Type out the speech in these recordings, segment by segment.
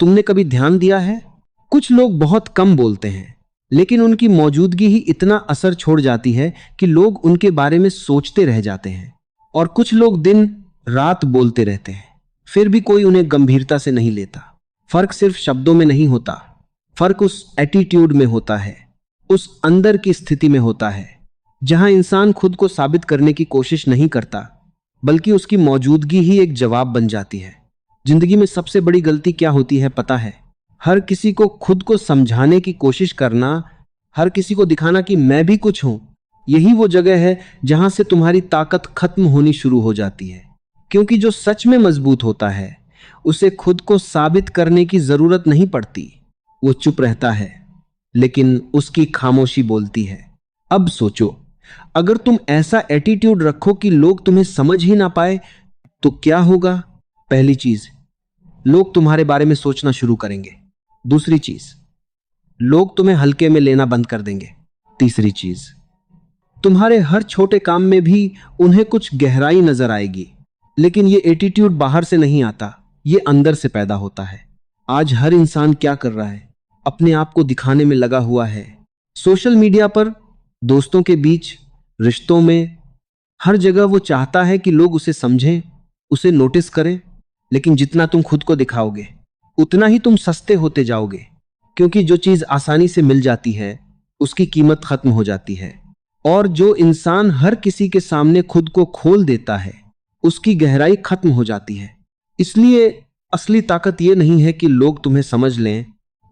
तुमने कभी ध्यान दिया है, कुछ लोग बहुत कम बोलते हैं, लेकिन उनकी मौजूदगी ही इतना असर छोड़ जाती है कि लोग उनके बारे में सोचते रह जाते हैं। और कुछ लोग दिन रात बोलते रहते हैं, फिर भी कोई उन्हें गंभीरता से नहीं लेता। फर्क सिर्फ शब्दों में नहीं होता, फर्क उस एटीट्यूड में होता है, उस अंदर की स्थिति में होता है, जहां इंसान खुद को साबित करने की कोशिश नहीं करता, बल्कि उसकी मौजूदगी ही एक जवाब बन जाती है। जिंदगी में सबसे बड़ी गलती क्या होती है पता है? हर किसी को खुद को समझाने की कोशिश करना, हर किसी को दिखाना कि मैं भी कुछ हूं। यही वो जगह है जहां से तुम्हारी ताकत खत्म होनी शुरू हो जाती है। क्योंकि जो सच में मजबूत होता है, उसे खुद को साबित करने की जरूरत नहीं पड़ती। वो चुप रहता है, लेकिन उसकी खामोशी बोलती है। अब सोचो, अगर तुम ऐसा एटीट्यूड रखो कि लोग तुम्हें समझ ही ना पाए, तो क्या होगा? पहली चीज, लोग तुम्हारे बारे में सोचना शुरू करेंगे। दूसरी चीज, लोग तुम्हें हल्के में लेना बंद कर देंगे। तीसरी चीज, तुम्हारे हर छोटे काम में भी उन्हें कुछ गहराई नजर आएगी। लेकिन ये एटीट्यूड बाहर से नहीं आता, ये अंदर से पैदा होता है। आज हर इंसान क्या कर रहा है? अपने आप को दिखाने में लगा हुआ है। सोशल मीडिया पर, दोस्तों के बीच, रिश्तों में, हर जगह वो चाहता है कि लोग उसे समझें, उसे नोटिस करें। लेकिन जितना तुम खुद को दिखाओगे, उतना ही तुम सस्ते होते जाओगे। क्योंकि जो चीज आसानी से मिल जाती है, उसकी कीमत खत्म हो जाती है। और जो इंसान हर किसी के सामने खुद को खोल देता है, उसकी गहराई खत्म हो जाती है। इसलिए असली ताकत यह नहीं है कि लोग तुम्हें समझ लें,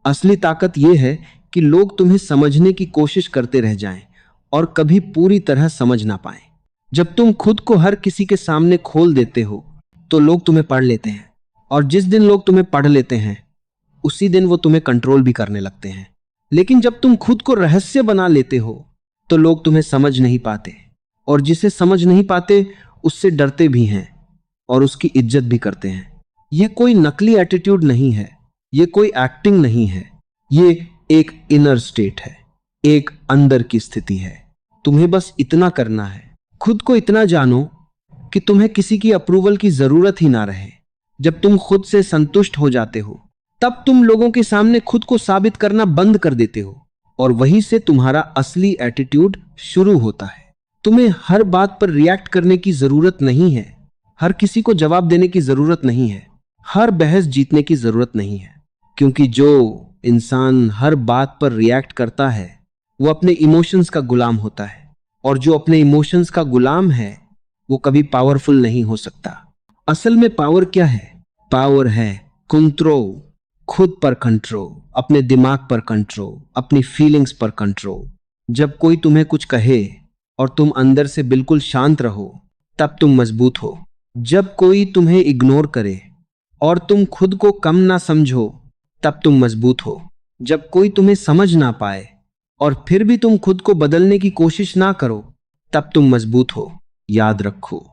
असली ताकत यह है कि लोग तुम्हें समझने की कोशिश करते रह जाएं और कभी पूरी तरह समझ ना पाएं। जब तुम खुद को हर किसी के सामने खोल देते हो, तो लोग तुम्हें पढ़ लेते हैं। और जिस दिन लोग तुम्हें पढ़ लेते हैं, उसी दिन वो तुम्हें कंट्रोल भी करने लगते हैं। लेकिन जब तुम खुद को रहस्य बना लेते हो, तो लोग तुम्हें समझ नहीं पाते। और जिसे समझ नहीं पाते, उससे डरते भी हैं और उसकी इज्जत भी करते हैं। यह कोई नकली एटीट्यूड नहीं है, यह कोई एक्टिंग नहीं है, ये एक इनर स्टेट है, एक अंदर की स्थिति है। तुम्हें बस इतना करना है, खुद को इतना जानो कि तुम्हें किसी की अप्रूवल की जरूरत ही ना रहे। जब तुम खुद से संतुष्ट हो जाते हो, तब तुम लोगों के सामने खुद को साबित करना बंद कर देते हो। और वहीं से तुम्हारा असली एटीट्यूड शुरू होता है। तुम्हें हर बात पर रिएक्ट करने की जरूरत नहीं है, हर किसी को जवाब देने की जरूरत नहीं है, हर बहस जीतने की जरूरत नहीं है। क्योंकि जो इंसान हर बात पर रिएक्ट करता है, वो अपने इमोशंस का गुलाम होता है। और जो अपने इमोशंस का गुलाम है, वो कभी पावरफुल नहीं हो सकता। असल में पावर क्या है? पावर है कंट्रोल, खुद पर कंट्रोल, अपने दिमाग पर कंट्रोल, अपनी फीलिंग्स पर कंट्रोल। जब कोई तुम्हें कुछ कहे और तुम अंदर से बिल्कुल शांत रहो, तब तुम मजबूत हो। जब कोई तुम्हें इग्नोर करे और तुम खुद को कम ना समझो, तब तुम मजबूत हो। जब कोई तुम्हें समझ ना पाए और फिर भी तुम खुद को बदलने की कोशिश ना करो, तब तुम मजबूत हो। याद रखो,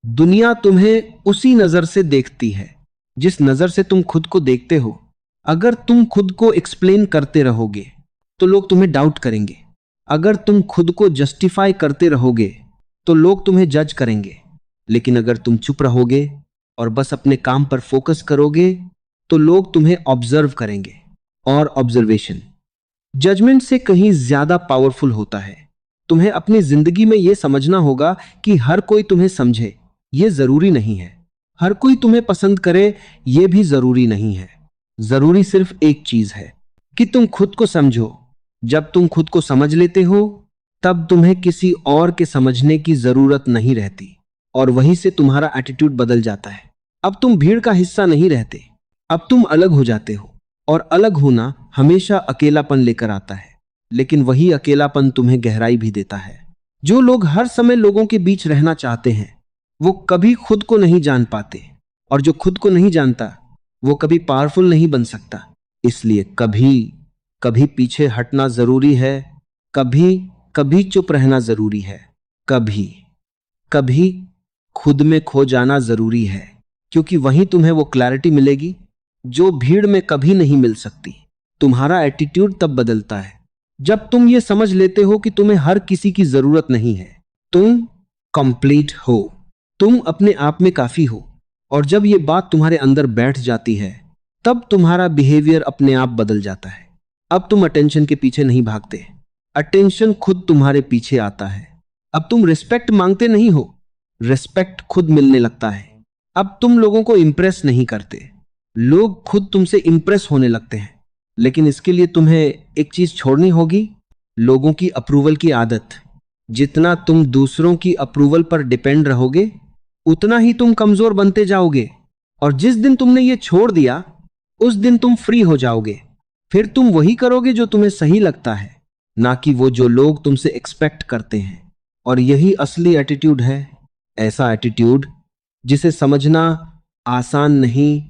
दुनिया तुम्हें उसी नजर से देखती है जिस नजर से तुम खुद को देखते हो। अगर तुम खुद को एक्सप्लेन करते रहोगे, तो लोग तुम्हें डाउट करेंगे। अगर तुम खुद को जस्टिफाई करते रहोगे, तो लोग तुम्हें जज करेंगे। लेकिन अगर तुम चुप रहोगे और बस अपने काम पर फोकस करोगे, तो लोग तुम्हें ऑब्जर्व करेंगे। और ऑब्जर्वेशन जजमेंट से कहीं ज्यादा पावरफुल होता है। तुम्हें अपनी जिंदगी में यह समझना होगा कि हर कोई तुम्हें समझे, यह जरूरी नहीं है। हर कोई तुम्हें पसंद करे, यह भी जरूरी नहीं है। जरूरी सिर्फ एक चीज है कि तुम खुद को समझो। जब तुम खुद को समझ लेते हो, तब तुम्हें किसी और के समझने की जरूरत नहीं रहती। और वहीं से तुम्हारा एटीट्यूड बदल जाता है। अब तुम भीड़ का हिस्सा नहीं रहते, अब तुम अलग हो जाते हो। और अलग होना हमेशा अकेलापन लेकर आता है, लेकिन वही अकेलापन तुम्हें गहराई भी देता है। जो लोग हर समय लोगों के बीच रहना चाहते हैं, वो कभी खुद को नहीं जान पाते। और जो खुद को नहीं जानता, वो कभी पावरफुल नहीं बन सकता। इसलिए कभी कभी पीछे हटना जरूरी है, कभी कभी चुप रहना जरूरी है, कभी कभी खुद में खो जाना जरूरी है। क्योंकि वहीं तुम्हें वो क्लैरिटी मिलेगी जो भीड़ में कभी नहीं मिल सकती। तुम्हारा एटीट्यूड तब बदलता है जब तुम ये समझ लेते हो कि तुम्हें हर किसी की जरूरत नहीं है। तुम कंप्लीट हो, तुम अपने आप में काफी हो। और जब ये बात तुम्हारे अंदर बैठ जाती है, तब तुम्हारा बिहेवियर अपने आप बदल जाता है। अब तुम अटेंशन के पीछे नहीं भागते, अटेंशन खुद तुम्हारे पीछे आता है। अब तुम रिस्पेक्ट मांगते नहीं हो, रिस्पेक्ट खुद मिलने लगता है। अब तुम लोगों को इंप्रेस नहीं करते, लोग खुद तुमसे इंप्रेस होने लगते हैं। लेकिन इसके लिए तुम्हें एक चीज छोड़नी होगी, लोगों की अप्रूवल की आदत। जितना तुम दूसरों की अप्रूवल पर डिपेंड रहोगे, उतना ही तुम कमजोर बनते जाओगे। और जिस दिन तुमने ये छोड़ दिया, उस दिन तुम फ्री हो जाओगे। फिर तुम वही करोगे जो तुम्हें सही लगता है, ना कि वो जो लोग तुमसे एक्सपेक्ट करते हैं। और यही असली एटीट्यूड है, ऐसा एटीट्यूड जिसे समझना आसान नहीं,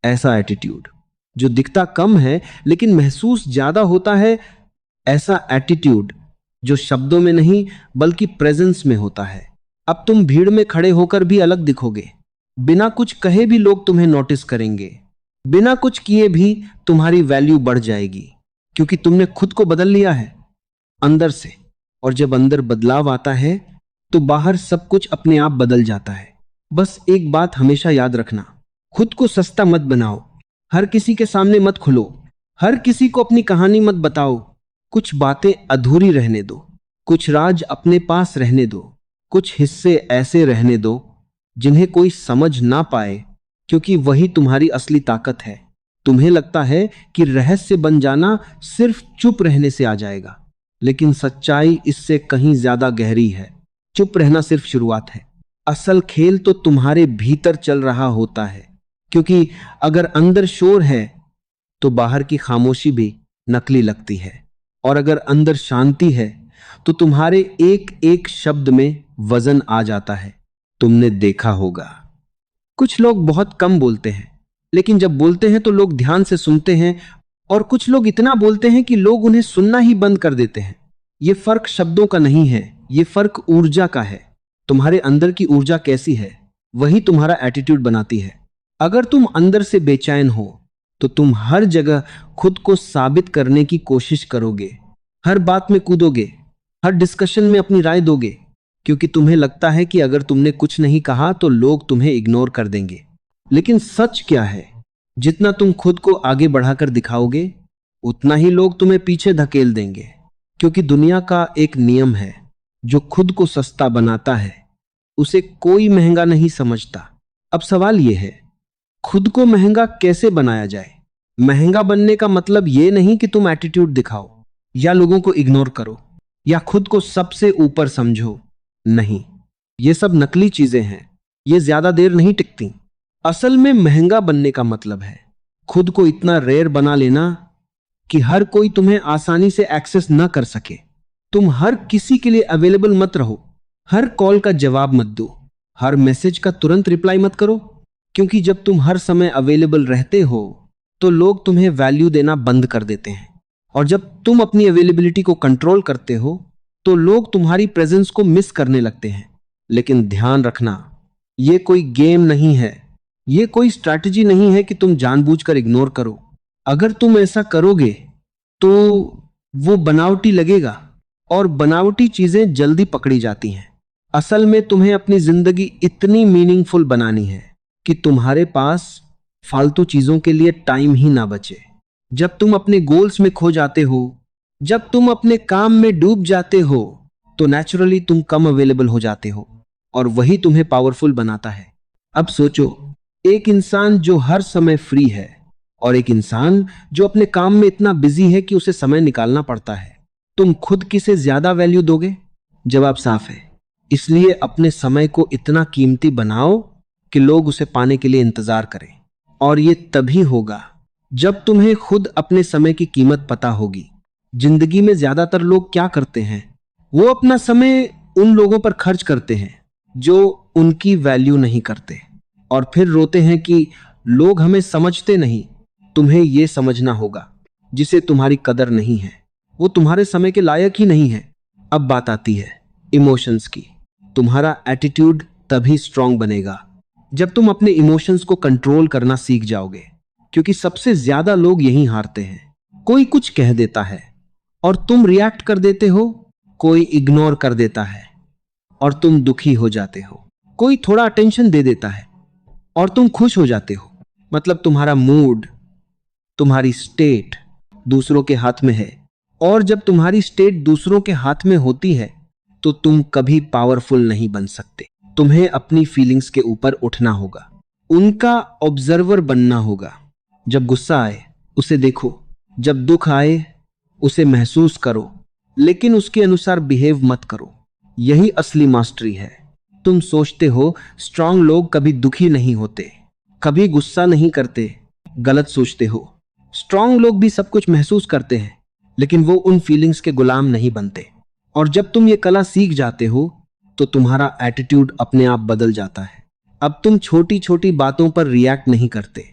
ऐसा एटीट्यूड जो दिखता कम है लेकिन महसूस ज्यादा होता है, ऐसा एटीट्यूड जो शब्दों में नहीं बल्कि प्रेजेंस में होता है। अब तुम भीड़ में खड़े होकर भी अलग दिखोगे, बिना कुछ कहे भी लोग तुम्हें नोटिस करेंगे, बिना कुछ किए भी तुम्हारी वैल्यू बढ़ जाएगी, क्योंकि तुमने खुद को बदल लिया है अंदर से। और जब अंदर बदलाव आता है तो बाहर सब कुछ अपने आप बदल जाता है। बस एक बात हमेशा याद रखना, खुद को सस्ता मत बनाओ, हर किसी के सामने मत खुलो, हर किसी को अपनी कहानी मत बताओ। कुछ बातें अधूरी रहने दो, कुछ राज अपने पास रहने दो, कुछ हिस्से ऐसे रहने दो जिन्हें कोई समझ ना पाए, क्योंकि वही तुम्हारी असली ताकत है। तुम्हें लगता है कि रहस्य बन जाना सिर्फ चुप रहने से आ जाएगा, लेकिन सच्चाई इससे कहीं ज्यादा गहरी है। चुप रहना सिर्फ शुरुआत है, असल खेल तो तुम्हारे भीतर चल रहा होता है। क्योंकि अगर अंदर शोर है तो बाहर की खामोशी भी नकली लगती है, और अगर अंदर शांति है तो तुम्हारे एक एक शब्द में वजन आ जाता है। तुमने देखा होगा, कुछ लोग बहुत कम बोलते हैं, लेकिन जब बोलते हैं तो लोग ध्यान से सुनते हैं, और कुछ लोग इतना बोलते हैं कि लोग उन्हें सुनना ही बंद कर देते हैं। ये फर्क शब्दों का नहीं है, ये फर्क ऊर्जा का है। तुम्हारे अंदर की ऊर्जा कैसी है, वही तुम्हारा एटीट्यूड बनाती है। अगर तुम अंदर से बेचैन हो तो तुम हर जगह खुद को साबित करने की कोशिश करोगे, हर बात में कूदोगे, हर डिस्कशन में अपनी राय दोगे, क्योंकि तुम्हें लगता है कि अगर तुमने कुछ नहीं कहा तो लोग तुम्हें इग्नोर कर देंगे। लेकिन सच क्या है, जितना तुम खुद को आगे बढ़ाकर दिखाओगे, उतना ही लोग तुम्हें पीछे धकेल देंगे। क्योंकि दुनिया का एक नियम है, जो खुद को सस्ता बनाता है उसे कोई महंगा नहीं समझता। अब सवाल यह है, खुद को महंगा कैसे बनाया जाए? महंगा बनने का मतलब यह नहीं कि तुम एटीट्यूड दिखाओ या लोगों को इग्नोर करो या खुद को सबसे ऊपर समझो। नहीं, ये सब नकली चीजें हैं, ये ज्यादा देर नहीं टिकती। असल में महंगा बनने का मतलब है खुद को इतना रेयर बना लेना कि हर कोई तुम्हें आसानी से एक्सेस न कर सके। तुम हर किसी के लिए अवेलेबल मत रहो, हर कॉल का जवाब मत दो, हर मैसेज का तुरंत रिप्लाई मत करो, क्योंकि जब तुम हर समय अवेलेबल रहते हो तो लोग तुम्हें वैल्यू देना बंद कर देते हैं। और जब तुम अपनी अवेलेबिलिटी को कंट्रोल करते हो तो लोग तुम्हारी प्रेजेंस को मिस करने लगते हैं। लेकिन ध्यान रखना, ये कोई गेम नहीं है, ये कोई स्ट्रैटेजी नहीं है कि तुम जानबूझकर इग्नोर करो। अगर तुम ऐसा करोगे तो वो बनावटी लगेगा, और बनावटी चीजें जल्दी पकड़ी जाती हैं। असल में तुम्हें अपनी जिंदगी इतनी मीनिंगफुल बनानी है कि तुम्हारे पास फालतू चीजों के लिए टाइम ही ना बचे। जब तुम अपने गोल्स में खो जाते हो, जब तुम अपने काम में डूब जाते हो, तो नेचुरली तुम कम अवेलेबल हो जाते हो, और वही तुम्हें पावरफुल बनाता है। अब सोचो, एक इंसान जो हर समय फ्री है और एक इंसान जो अपने काम में इतना बिजी है कि उसे समय निकालना पड़ता है, तुम खुद किसे ज्यादा वैल्यू दोगे? जवाब साफ है। इसलिए अपने समय को इतना कीमती बनाओ कि लोग उसे पाने के लिए इंतजार करें। और ये तभी होगा जब तुम्हें खुद अपने समय की कीमत पता होगी। जिंदगी में ज्यादातर लोग क्या करते हैं, वो अपना समय उन लोगों पर खर्च करते हैं जो उनकी वैल्यू नहीं करते, और फिर रोते हैं कि लोग हमें समझते नहीं। तुम्हें यह समझना होगा, जिसे तुम्हारी कदर नहीं है वो तुम्हारे समय के लायक ही नहीं है। अब बात आती है इमोशंस की। तुम्हारा एटीट्यूड तभी स्ट्रांग बनेगा जब तुम अपने इमोशंस को कंट्रोल करना सीख जाओगे, क्योंकि सबसे ज्यादा लोग यहीं हारते हैं। कोई कुछ कह देता है और तुम रिएक्ट कर देते हो, कोई इग्नोर कर देता है और तुम दुखी हो जाते हो, कोई थोड़ा अटेंशन दे देता है और तुम खुश हो जाते हो। मतलब तुम्हारा मूड, तुम्हारी स्टेट दूसरों के हाथ में है, और जब तुम्हारी स्टेट दूसरों के हाथ में होती है तो तुम कभी पावरफुल नहीं बन सकते। तुम्हें अपनी फीलिंग्स के ऊपर उठना होगा, उनका ऑब्जर्वर बनना होगा। जब गुस्सा आए उसे देखो, जब दुख आए उसे महसूस करो, लेकिन उसके अनुसार बिहेव मत करो। यही असली मास्टरी है। तुम सोचते हो स्ट्रांग लोग कभी दुखी नहीं होते, कभी गुस्सा नहीं करते। गलत सोचते हो। स्ट्रांग लोग भी सब कुछ महसूस करते हैं, लेकिन वो उन फीलिंग्स के गुलाम नहीं बनते। और जब तुम ये कला सीख जाते हो तो तुम्हारा एटीट्यूड अपने आप बदल जाता है। अब तुम छोटी छोटी बातों पर रिएक्ट नहीं करते।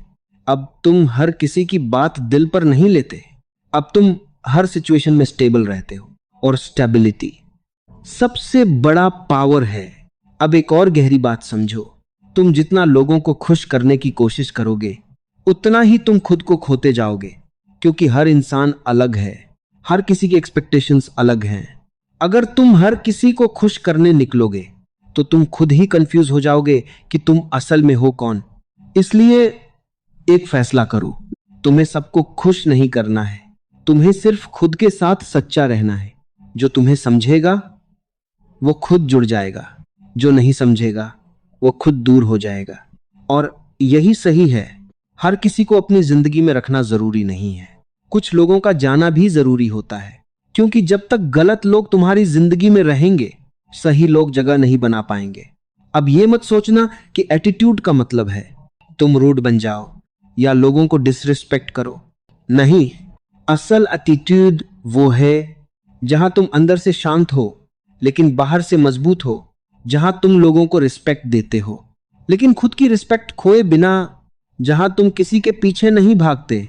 अब तुम हर किसी की बात दिल पर नहीं लेते। अब तुम हर सिचुएशन में स्टेबल रहते हो, और स्टेबिलिटी सबसे बड़ा पावर है। अब एक और गहरी बात समझो, तुम जितना लोगों को खुश करने की कोशिश करोगे उतना ही तुम खुद को खोते जाओगे, क्योंकि हर इंसान अलग है, हर किसी की एक्सपेक्टेशंस अलग हैं। अगर तुम हर किसी को खुश करने निकलोगे तो तुम खुद ही कंफ्यूज हो जाओगे कि तुम असल में हो कौन। इसलिए एक फैसला करो, तुम्हें सबको खुश नहीं करना है, तुम्हें सिर्फ खुद के साथ सच्चा रहना है। जो तुम्हें समझेगा वो खुद जुड़ जाएगा, जो नहीं समझेगा वो खुद दूर हो जाएगा। और यही सही है। हर किसी को अपनी जिंदगी में रखना जरूरी नहीं है, कुछ लोगों का जाना भी जरूरी होता है, क्योंकि जब तक गलत लोग तुम्हारी जिंदगी में रहेंगे सही लोग जगह नहीं बना पाएंगे। अब ये मत सोचना कि एटीट्यूड का मतलब है तुम रूड बन जाओ या लोगों को डिसरिस्पेक्ट करो। नहीं, असल एटीट्यूड वो है जहां तुम अंदर से शांत हो लेकिन बाहर से मजबूत हो, जहां तुम लोगों को रिस्पेक्ट देते हो लेकिन खुद की रिस्पेक्ट खोए बिना, जहां तुम किसी के पीछे नहीं भागते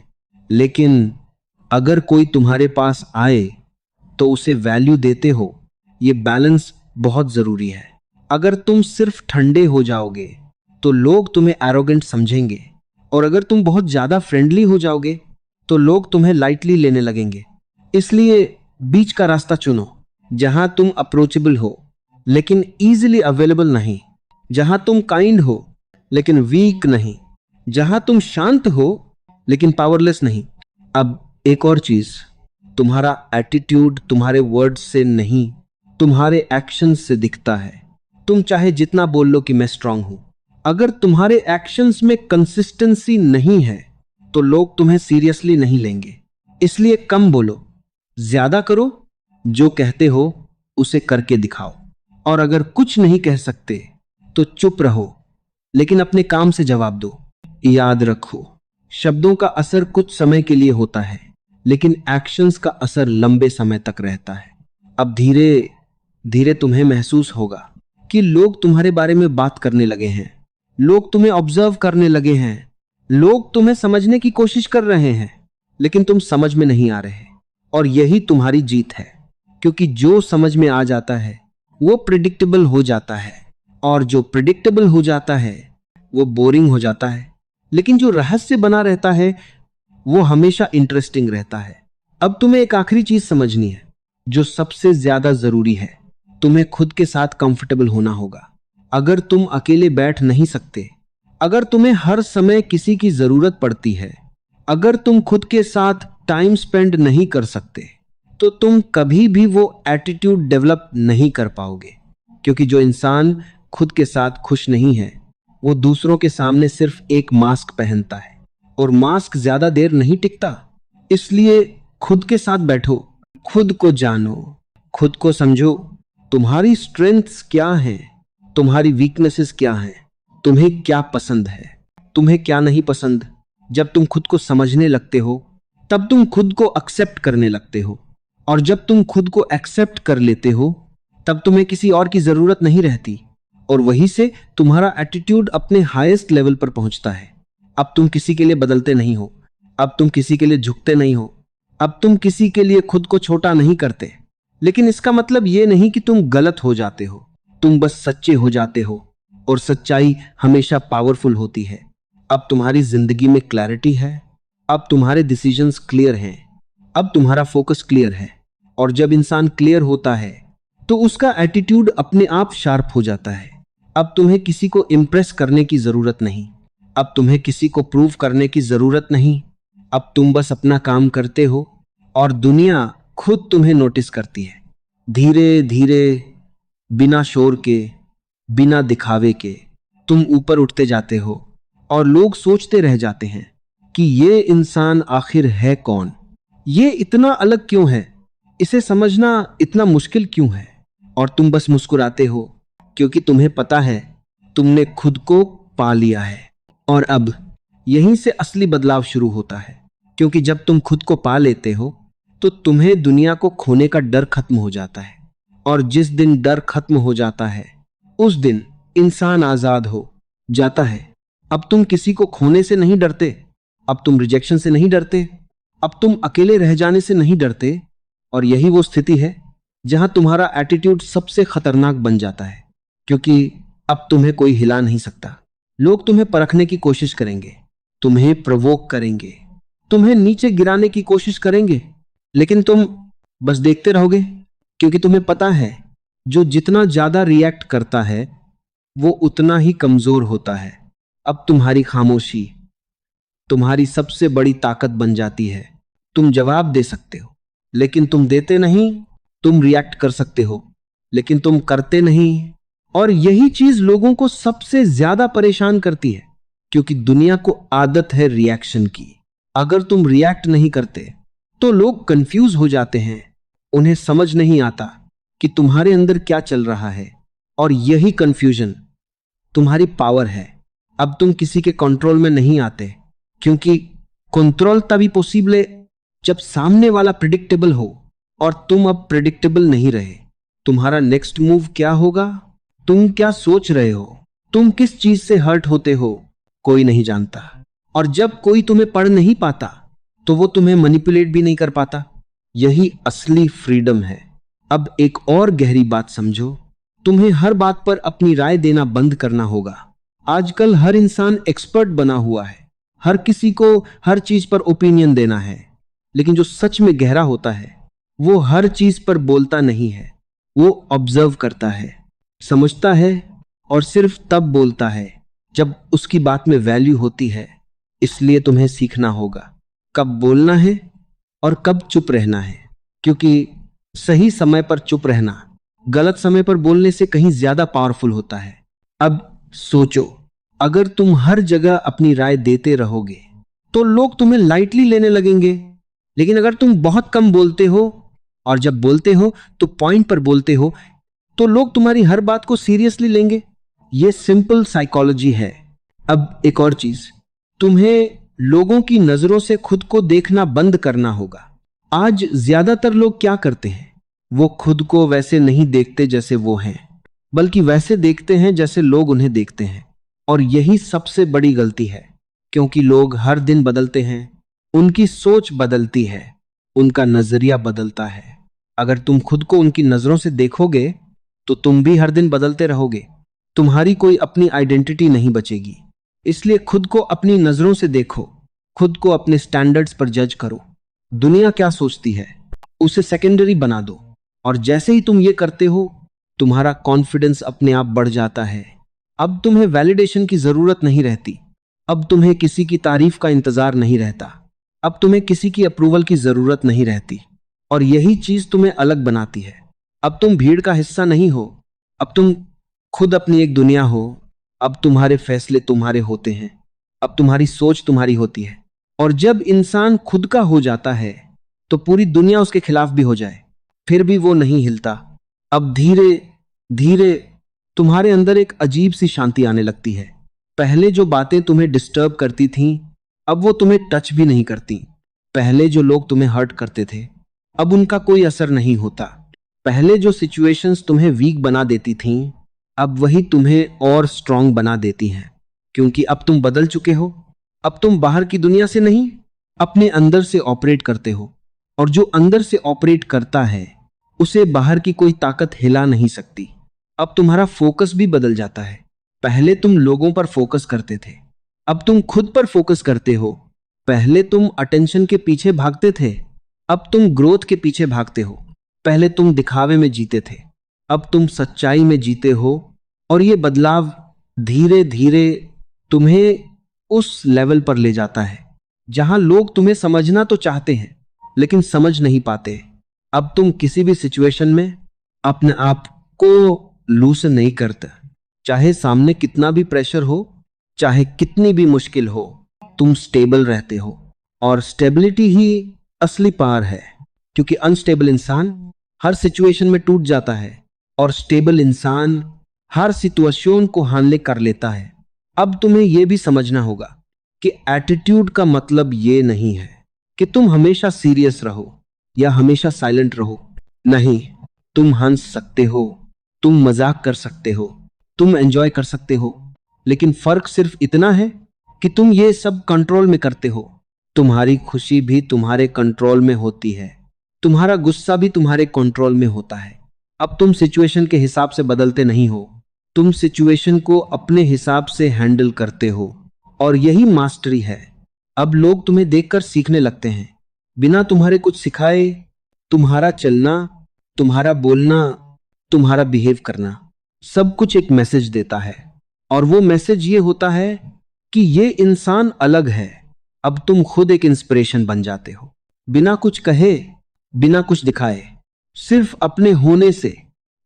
लेकिन अगर कोई तुम्हारे पास आए तो उसे वैल्यू देते हो। ये बैलेंस बहुत जरूरी है। अगर तुम सिर्फ ठंडे हो जाओगे तो लोग तुम्हें एरोगेंट समझेंगे, और अगर तुम बहुत ज्यादा फ्रेंडली हो जाओगे तो लोग तुम्हें लाइटली लेने लगेंगे। इसलिए बीच का रास्ता चुनो, जहां तुम अप्रोचेबल हो लेकिन इजीली अवेलेबल नहीं, जहां तुम काइंड हो लेकिन वीक नहीं, जहां तुम शांत हो लेकिन पावरलेस नहीं। अब एक और चीज, तुम्हारा एटीट्यूड तुम्हारे वर्ड्स से नहीं, तुम्हारे एक्शंस से दिखता है। तुम चाहे जितना बोल लो कि मैं स्ट्रांग हूं, अगर तुम्हारे एक्शंस में कंसिस्टेंसी नहीं है तो लोग तुम्हें सीरियसली नहीं लेंगे। इसलिए कम बोलो, ज्यादा करो, जो कहते हो उसे करके दिखाओ। और अगर कुछ नहीं कह सकते तो चुप रहो, लेकिन अपने काम से जवाब दो। याद रखो, शब्दों का असर कुछ समय के लिए होता है लेकिन एक्शंस का असर लंबे समय तक रहता है। अब धीरे धीरे तुम्हें महसूस होगा कि लोग तुम्हारे बारे में बात करने लगे हैं, लोग तुम्हें ऑब्जर्व करने लगे हैं, लोग तुम्हें समझने की कोशिश कर रहे हैं, लेकिन तुम समझ में नहीं आ रहे। और यही तुम्हारी जीत है, क्योंकि जो समझ में आ जाता है वो प्रिडिक्टेबल हो जाता है, और जो प्रिडिक्टेबल हो जाता है वो बोरिंग हो जाता है, लेकिन जो रहस्य बना रहता है वो हमेशा इंटरेस्टिंग रहता है। अब तुम्हें एक आखिरी चीज समझनी है जो सबसे ज्यादा जरूरी है। तुम्हें खुद के साथ कंफर्टेबल होना होगा। अगर तुम अकेले बैठ नहीं सकते, अगर तुम्हें हर समय किसी की जरूरत पड़ती है, अगर तुम खुद के साथ टाइम स्पेंड नहीं कर सकते, तो तुम कभी भी वो एटीट्यूड डेवलप नहीं कर पाओगे। क्योंकि जो इंसान खुद के साथ खुश नहीं है वो दूसरों के सामने सिर्फ एक मास्क पहनता है, और मास्क ज्यादा देर नहीं टिकता। इसलिए खुद के साथ बैठो, खुद को जानो, खुद को समझो। तुम्हारी स्ट्रेंथ्स क्या हैं, तुम्हारी वीकनेसेस क्या हैं, तुम्हें क्या पसंद है, तुम्हें क्या नहीं पसंद। जब तुम खुद को समझने लगते हो तब तुम खुद को एक्सेप्ट करने लगते हो, और जब तुम खुद को एक्सेप्ट कर लेते हो तब तुम्हें किसी और की जरूरत नहीं रहती, और वहीं से तुम्हारा एटीट्यूड अपने हाईएस्ट लेवल पर पहुंचता है। अब तुम किसी के लिए बदलते नहीं हो, अब तुम किसी के लिए झुकते नहीं हो, अब तुम किसी के लिए खुद को छोटा नहीं करते। लेकिन इसका मतलब यह नहीं कि तुम गलत हो जाते हो, तुम बस सच्चे हो जाते हो, और सच्चाई हमेशा पावरफुल होती है। अब तुम्हारी जिंदगी में क्लैरिटी है, अब तुम्हारे डिसीजंस क्लियर हैं, अब तुम्हारा फोकस क्लियर है। और जब इंसान क्लियर होता है तो उसका एटीट्यूड अपने आप शार्प हो जाता है। अब तुम्हें किसी को इम्प्रेस करने की जरूरत नहीं, अब तुम्हें किसी को प्रूव करने की जरूरत नहीं, अब तुम बस अपना काम करते हो और दुनिया खुद तुम्हें नोटिस करती है। धीरे धीरे, बिना शोर के, बिना दिखावे के तुम ऊपर उठते जाते हो और लोग सोचते रह जाते हैं कि ये इंसान आखिर है कौन, ये इतना अलग क्यों है, इसे समझना इतना मुश्किल क्यों है। और तुम बस मुस्कुराते हो क्योंकि तुम्हें पता है तुमने खुद को पा लिया है। और अब यहीं से असली बदलाव शुरू होता है, क्योंकि जब तुम खुद को पा लेते हो तो तुम्हें दुनिया को खोने का डर खत्म हो जाता है। और जिस दिन डर खत्म हो जाता है उस दिन इंसान आजाद हो जाता है। अब तुम किसी को खोने से नहीं डरते, अब तुम रिजेक्शन से नहीं डरते, अब तुम अकेले रह जाने से नहीं डरते। और यही वो स्थिति है जहां तुम्हारा एटीट्यूड सबसे खतरनाक बन जाता है, क्योंकि अब तुम्हें कोई हिला नहीं सकता। लोग तुम्हें परखने की कोशिश करेंगे, तुम्हें प्रवोक करेंगे, तुम्हें नीचे गिराने की कोशिश करेंगे, लेकिन तुम बस देखते रहोगे, क्योंकि तुम्हें पता है जो जितना ज्यादा रिएक्ट करता है वो उतना ही कमजोर होता है। अब तुम्हारी खामोशी तुम्हारी सबसे बड़ी ताकत बन जाती है। तुम जवाब दे सकते हो लेकिन तुम देते नहीं, तुम रिएक्ट कर सकते हो लेकिन तुम करते नहीं। और यही चीज लोगों को सबसे ज्यादा परेशान करती है, क्योंकि दुनिया को आदत है रिएक्शन की। अगर तुम रिएक्ट नहीं करते तो लोग कंफ्यूज हो जाते हैं, उन्हें समझ नहीं आता कि तुम्हारे अंदर क्या चल रहा है। और यही कंफ्यूजन तुम्हारी पावर है। अब तुम किसी के कंट्रोल में नहीं आते, क्योंकि कंट्रोल तभी पॉसिबल है जब सामने वाला प्रिडिक्टेबल हो और तुम अब प्रिडिक्टेबल नहीं रहे। तुम्हारा नेक्स्ट मूव क्या होगा, तुम क्या सोच रहे हो, तुम किस चीज से हर्ट होते हो, कोई नहीं जानता। और जब कोई तुम्हें पढ़ नहीं पाता तो वो तुम्हें मैनिपुलेट भी नहीं कर पाता। यही असली फ्रीडम है। अब एक और गहरी बात समझो, तुम्हें हर बात पर अपनी राय देना बंद करना होगा। आजकल हर इंसान एक्सपर्ट बना हुआ है, हर किसी को हर चीज पर ओपिनियन देना है, लेकिन जो सच में गहरा होता है वो हर चीज पर बोलता नहीं है, वो ऑब्जर्व करता है, समझता है और सिर्फ तब बोलता है जब उसकी बात में वैल्यू होती है। इसलिए तुम्हें सीखना होगा कब बोलना है और कब चुप रहना है, क्योंकि सही समय पर चुप रहना गलत समय पर बोलने से कहीं ज्यादा पावरफुल होता है। अब सोचो, अगर तुम हर जगह अपनी राय देते रहोगे तो लोग तुम्हें लाइटली लेने लगेंगे, लेकिन अगर तुम बहुत कम बोलते हो और जब बोलते हो तो पॉइंट पर बोलते हो तो लोग तुम्हारी हर बात को सीरियसली लेंगे। यह सिंपल साइकोलॉजी है। अब एक और चीज, तुम्हें लोगों की नजरों से खुद को देखना बंद करना होगा। आज ज्यादातर लोग क्या करते हैं, वो खुद को वैसे नहीं देखते जैसे वो हैं, बल्कि वैसे देखते हैं जैसे लोग उन्हें देखते हैं। और यही सबसे बड़ी गलती है, क्योंकि लोग हर दिन बदलते हैं, उनकी सोच बदलती है, उनका नजरिया बदलता है। अगर तुम खुद को उनकी नजरों से देखोगे तो तुम भी हर दिन बदलते रहोगे, तुम्हारी कोई अपनी आइडेंटिटी नहीं बचेगी। इसलिए खुद को अपनी नजरों से देखो, खुद को अपने स्टैंडर्ड्स पर जज करो। दुनिया क्या सोचती है उसे सेकेंडरी बना दो, और जैसे ही तुम ये करते हो तुम्हारा कॉन्फिडेंस अपने आप बढ़ जाता है। अब तुम्हें वैलिडेशन की जरूरत नहीं रहती, अब तुम्हें किसी की तारीफ का इंतजार नहीं रहता, अब तुम्हें किसी की अप्रूवल की जरूरत नहीं रहती। और यही चीज तुम्हें अलग बनाती है। अब तुम भीड़ का हिस्सा नहीं हो, अब तुम खुद अपनी एक दुनिया हो। अब तुम्हारे फैसले तुम्हारे होते हैं, अब तुम्हारी सोच तुम्हारी होती है। और जब इंसान खुद का हो जाता है तो पूरी दुनिया उसके खिलाफ भी हो जाए फिर भी वो नहीं हिलता। अब धीरे धीरे तुम्हारे अंदर एक अजीब सी शांति आने लगती है। पहले जो बातें तुम्हें डिस्टर्ब करती थीं अब वो तुम्हें टच भी नहीं करती। पहले जो लोग तुम्हें हर्ट करते थे अब उनका कोई असर नहीं होता। पहले जो सिचुएशंस तुम्हें वीक बना देती थीं अब वही तुम्हें और स्ट्रांग बना देती हैं, क्योंकि अब तुम बदल चुके हो। अब तुम बाहर की दुनिया से नहीं, अपने अंदर से ऑपरेट करते हो, और जो अंदर से ऑपरेट करता है उसे बाहर की कोई ताकत हिला नहीं सकती। अब तुम्हारा फोकस भी बदल जाता है। पहले तुम लोगों पर फोकस करते थे, अब तुम खुद पर फोकस करते हो। पहले तुम अटेंशन के पीछे भागते थे, अब तुम ग्रोथ के पीछे भागते हो। पहले तुम दिखावे में जीते थे, अब तुम सच्चाई में जीते हो। और ये बदलाव धीरे धीरे तुम्हें उस लेवल पर ले जाता है जहां लोग तुम्हें समझना तो चाहते हैं लेकिन समझ नहीं पाते। अब तुम किसी भी सिचुएशन में अपने आप को लूज नहीं करते, चाहे सामने कितना भी प्रेशर हो, चाहे कितनी भी मुश्किल हो, तुम स्टेबल रहते हो। और स्टेबिलिटी ही असली पार है, क्योंकि अनस्टेबल इंसान हर सिचुएशन में टूट जाता है और स्टेबल इंसान हर सिचुएशन को हैंडल कर लेता है। अब तुम्हें यह भी समझना होगा कि एटीट्यूड का मतलब ये नहीं है कि तुम हमेशा सीरियस रहो या हमेशा साइलेंट रहो। नहीं, तुम हंस सकते हो, तुम मजाक कर सकते हो, तुम एंजॉय कर सकते हो, लेकिन फर्क सिर्फ इतना है कि तुम ये सब कंट्रोल में करते हो। तुम्हारी खुशी भी तुम्हारे कंट्रोल में होती है, तुम्हारा गुस्सा भी तुम्हारे कंट्रोल में होता है। अब तुम सिचुएशन के हिसाब से बदलते नहीं हो, तुम सिचुएशन को अपने हिसाब से हैंडल करते हो, और यही मास्टरी है। अब लोग तुम्हें देखकर सीखने लगते हैं, बिना तुम्हारे कुछ सिखाए। तुम्हारा चलना, तुम्हारा बोलना, तुम्हारा बिहेव करना, सब कुछ एक मैसेज देता है, और वो मैसेज ये होता है कि ये इंसान अलग है। अब तुम खुद एक इंस्पिरेशन बन जाते हो, बिना कुछ कहे, बिना कुछ दिखाए, सिर्फ अपने होने से।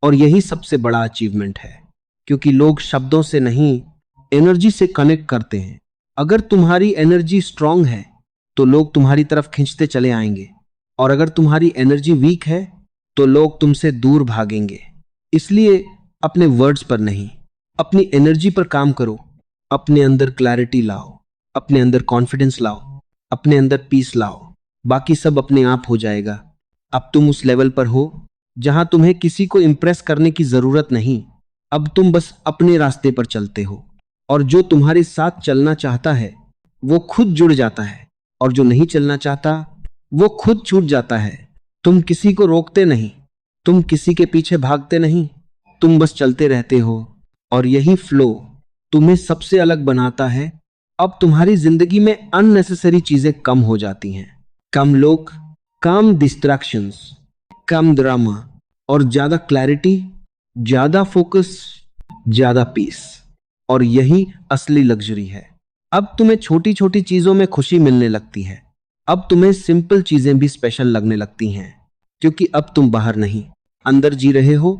और यही सबसे बड़ा अचीवमेंट है, क्योंकि लोग शब्दों से नहीं, एनर्जी से कनेक्ट करते हैं। अगर तुम्हारी एनर्जी स्ट्रांग है तो लोग तुम्हारी तरफ खींचते चले आएंगे, और अगर तुम्हारी एनर्जी वीक है तो लोग तुमसे दूर भागेंगे। इसलिए अपने वर्ड्स पर नहीं, अपनी एनर्जी पर काम करो। अपने अंदर क्लैरिटी लाओ, अपने अंदर कॉन्फिडेंस लाओ, अपने अंदर पीस लाओ, बाकी सब अपने आप हो जाएगा। अब तुम उस लेवल पर हो जहां तुम्हें किसी को इंप्रेस करने की जरूरत नहीं। अब तुम बस अपने रास्ते पर चलते हो, और जो तुम्हारे साथ चलना चाहता है वो खुद जुड़ जाता है, और जो नहीं चलना चाहता वो खुद छूट जाता है। तुम किसी को रोकते नहीं, तुम किसी के पीछे भागते नहीं, तुम बस चलते रहते हो, और यही फ्लो तुम्हें सबसे अलग बनाता है। अब तुम्हारी जिंदगी में अननेसेसरी चीजें कम हो जाती हैं, कम लोग, कम डिस्ट्रैक्शंस, कम ड्रामा, और ज्यादा क्लैरिटी, ज्यादा फोकस, ज्यादा पीस। और यही असली लग्जरी है। अब तुम्हें छोटी छोटी चीजों में खुशी मिलने लगती है। अब तुम्हें सिंपल चीजें भी स्पेशल लगने लगती हैं, क्योंकि अब तुम बाहर नहीं, अंदर जी रहे हो,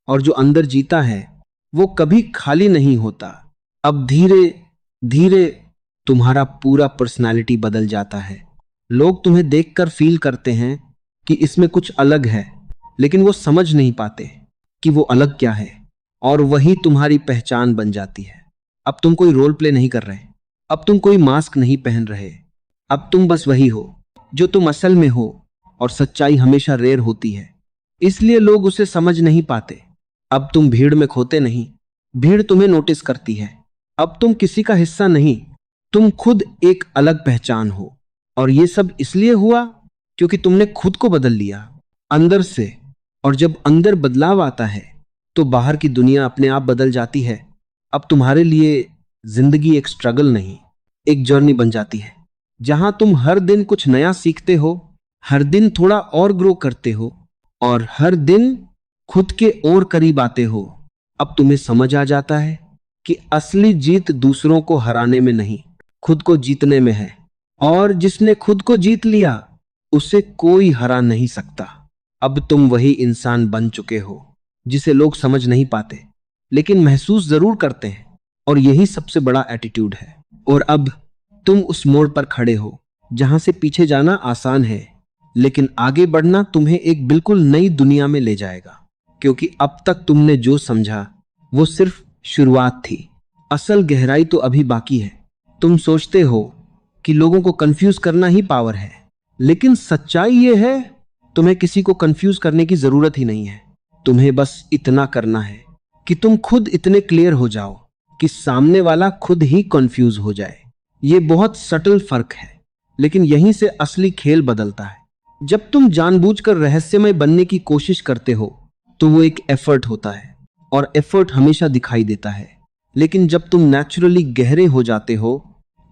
और जो अंदर जीता है वो कभी खाली नहीं होता। अब धीरे धीरे तुम्हारा पूरा पर्सनालिटी बदल जाता है। लोग तुम्हें देखकर फील करते हैं कि इसमें कुछ अलग है, लेकिन वो समझ नहीं पाते कि वो अलग क्या है, और वही तुम्हारी पहचान बन जाती है। अब तुम कोई रोल प्ले नहीं कर रहे, अब तुम कोई मास्क नहीं पहन रहे, अब तुम बस वही हो जो तुम असल में हो। और सच्चाई हमेशा रेयर होती है, इसलिए लोग उसे समझ नहीं पाते। अब तुम भीड़ में खोते नहीं, भीड़ तुम्हें नोटिस करती है। अब तुम किसी का हिस्सा नहीं, तुम खुद एक अलग पहचान हो। और ये सब इसलिए हुआ क्योंकि तुमने खुद को बदल लिया अंदर से। और जब अंदर बदलाव आता है तो बाहर की दुनिया अपने आप बदल जाती है। अब तुम्हारे लिए जिंदगी एक स्ट्रगल नहीं, एक जर्नी बन जाती है, जहां तुम हर दिन कुछ नया सीखते हो, हर दिन थोड़ा और ग्रो करते हो, और हर दिन खुद के और करीब आते हो। अब तुम्हें समझ आ जाता है कि असली जीत दूसरों को हराने में नहीं, खुद को जीतने में है। और जिसने खुद को जीत लिया उसे कोई हरा नहीं सकता। अब तुम वही इंसान बन चुके हो जिसे लोग समझ नहीं पाते, लेकिन महसूस जरूर करते हैं। और यही सबसे बड़ा एटीट्यूड है। और अब तुम उस मोड़ पर खड़े हो जहां से पीछे जाना आसान है, लेकिन आगे बढ़ना तुम्हें एक बिल्कुल नई दुनिया में ले जाएगा। क्योंकि अब तक तुमने जो समझा वो सिर्फ शुरुआत थी, असल गहराई तो अभी बाकी है। तुम सोचते हो कि लोगों को कंफ्यूज करना ही पावर है, लेकिन सच्चाई ये है तुम्हें किसी को कंफ्यूज करने की जरूरत ही नहीं है। तुम्हें बस इतना करना है कि तुम खुद इतने क्लियर हो जाओ कि सामने वाला खुद ही कंफ्यूज हो जाए। ये बहुत सटल फर्क है, लेकिन यहीं से असली खेल बदलता है। जब तुम जानबूझकर रहस्यमय बनने की कोशिश करते हो तो वो एक एफर्ट होता है, और एफर्ट हमेशा दिखाई देता है। लेकिन जब तुम नेचुरली गहरे हो जाते हो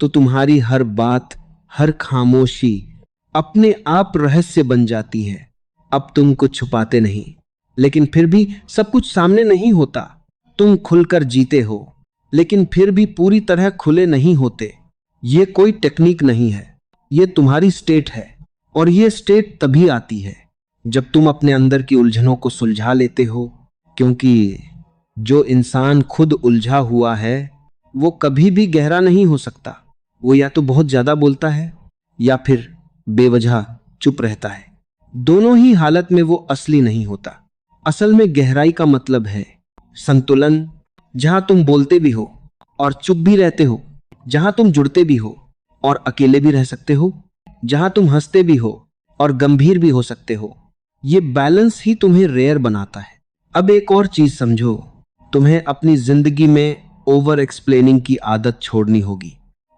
तो तुम्हारी हर बात, हर खामोशी अपने आप रहस्य बन जाती है। अब तुम कुछ छुपाते नहीं, लेकिन फिर भी सब कुछ सामने नहीं होता। तुम खुलकर जीते हो, लेकिन फिर भी पूरी तरह खुले नहीं होते। ये कोई टेक्निक नहीं है, ये तुम्हारी स्टेट है। और ये स्टेट तभी आती है जब तुम अपने अंदर की उलझनों को सुलझा लेते हो, क्योंकि जो इंसान खुद उलझा हुआ है वो कभी भी गहरा नहीं हो सकता। वो या तो बहुत ज्यादा बोलता है या फिर बेवजह चुप रहता है। दोनों ही हालत में वो असली नहीं होता। असल में गहराई का मतलब है संतुलन, जहां तुम बोलते भी हो और चुप भी रहते हो, जहां तुम जुड़ते भी हो और अकेले भी रह सकते हो, जहां तुम हंसते भी हो और गंभीर भी हो सकते हो। ये बैलेंस ही तुम्हें रेयर बनाता है। अब एक और चीज समझो, तुम्हें अपनी जिंदगी में ओवर एक्सप्लेनिंग की आदत छोड़नी होगी।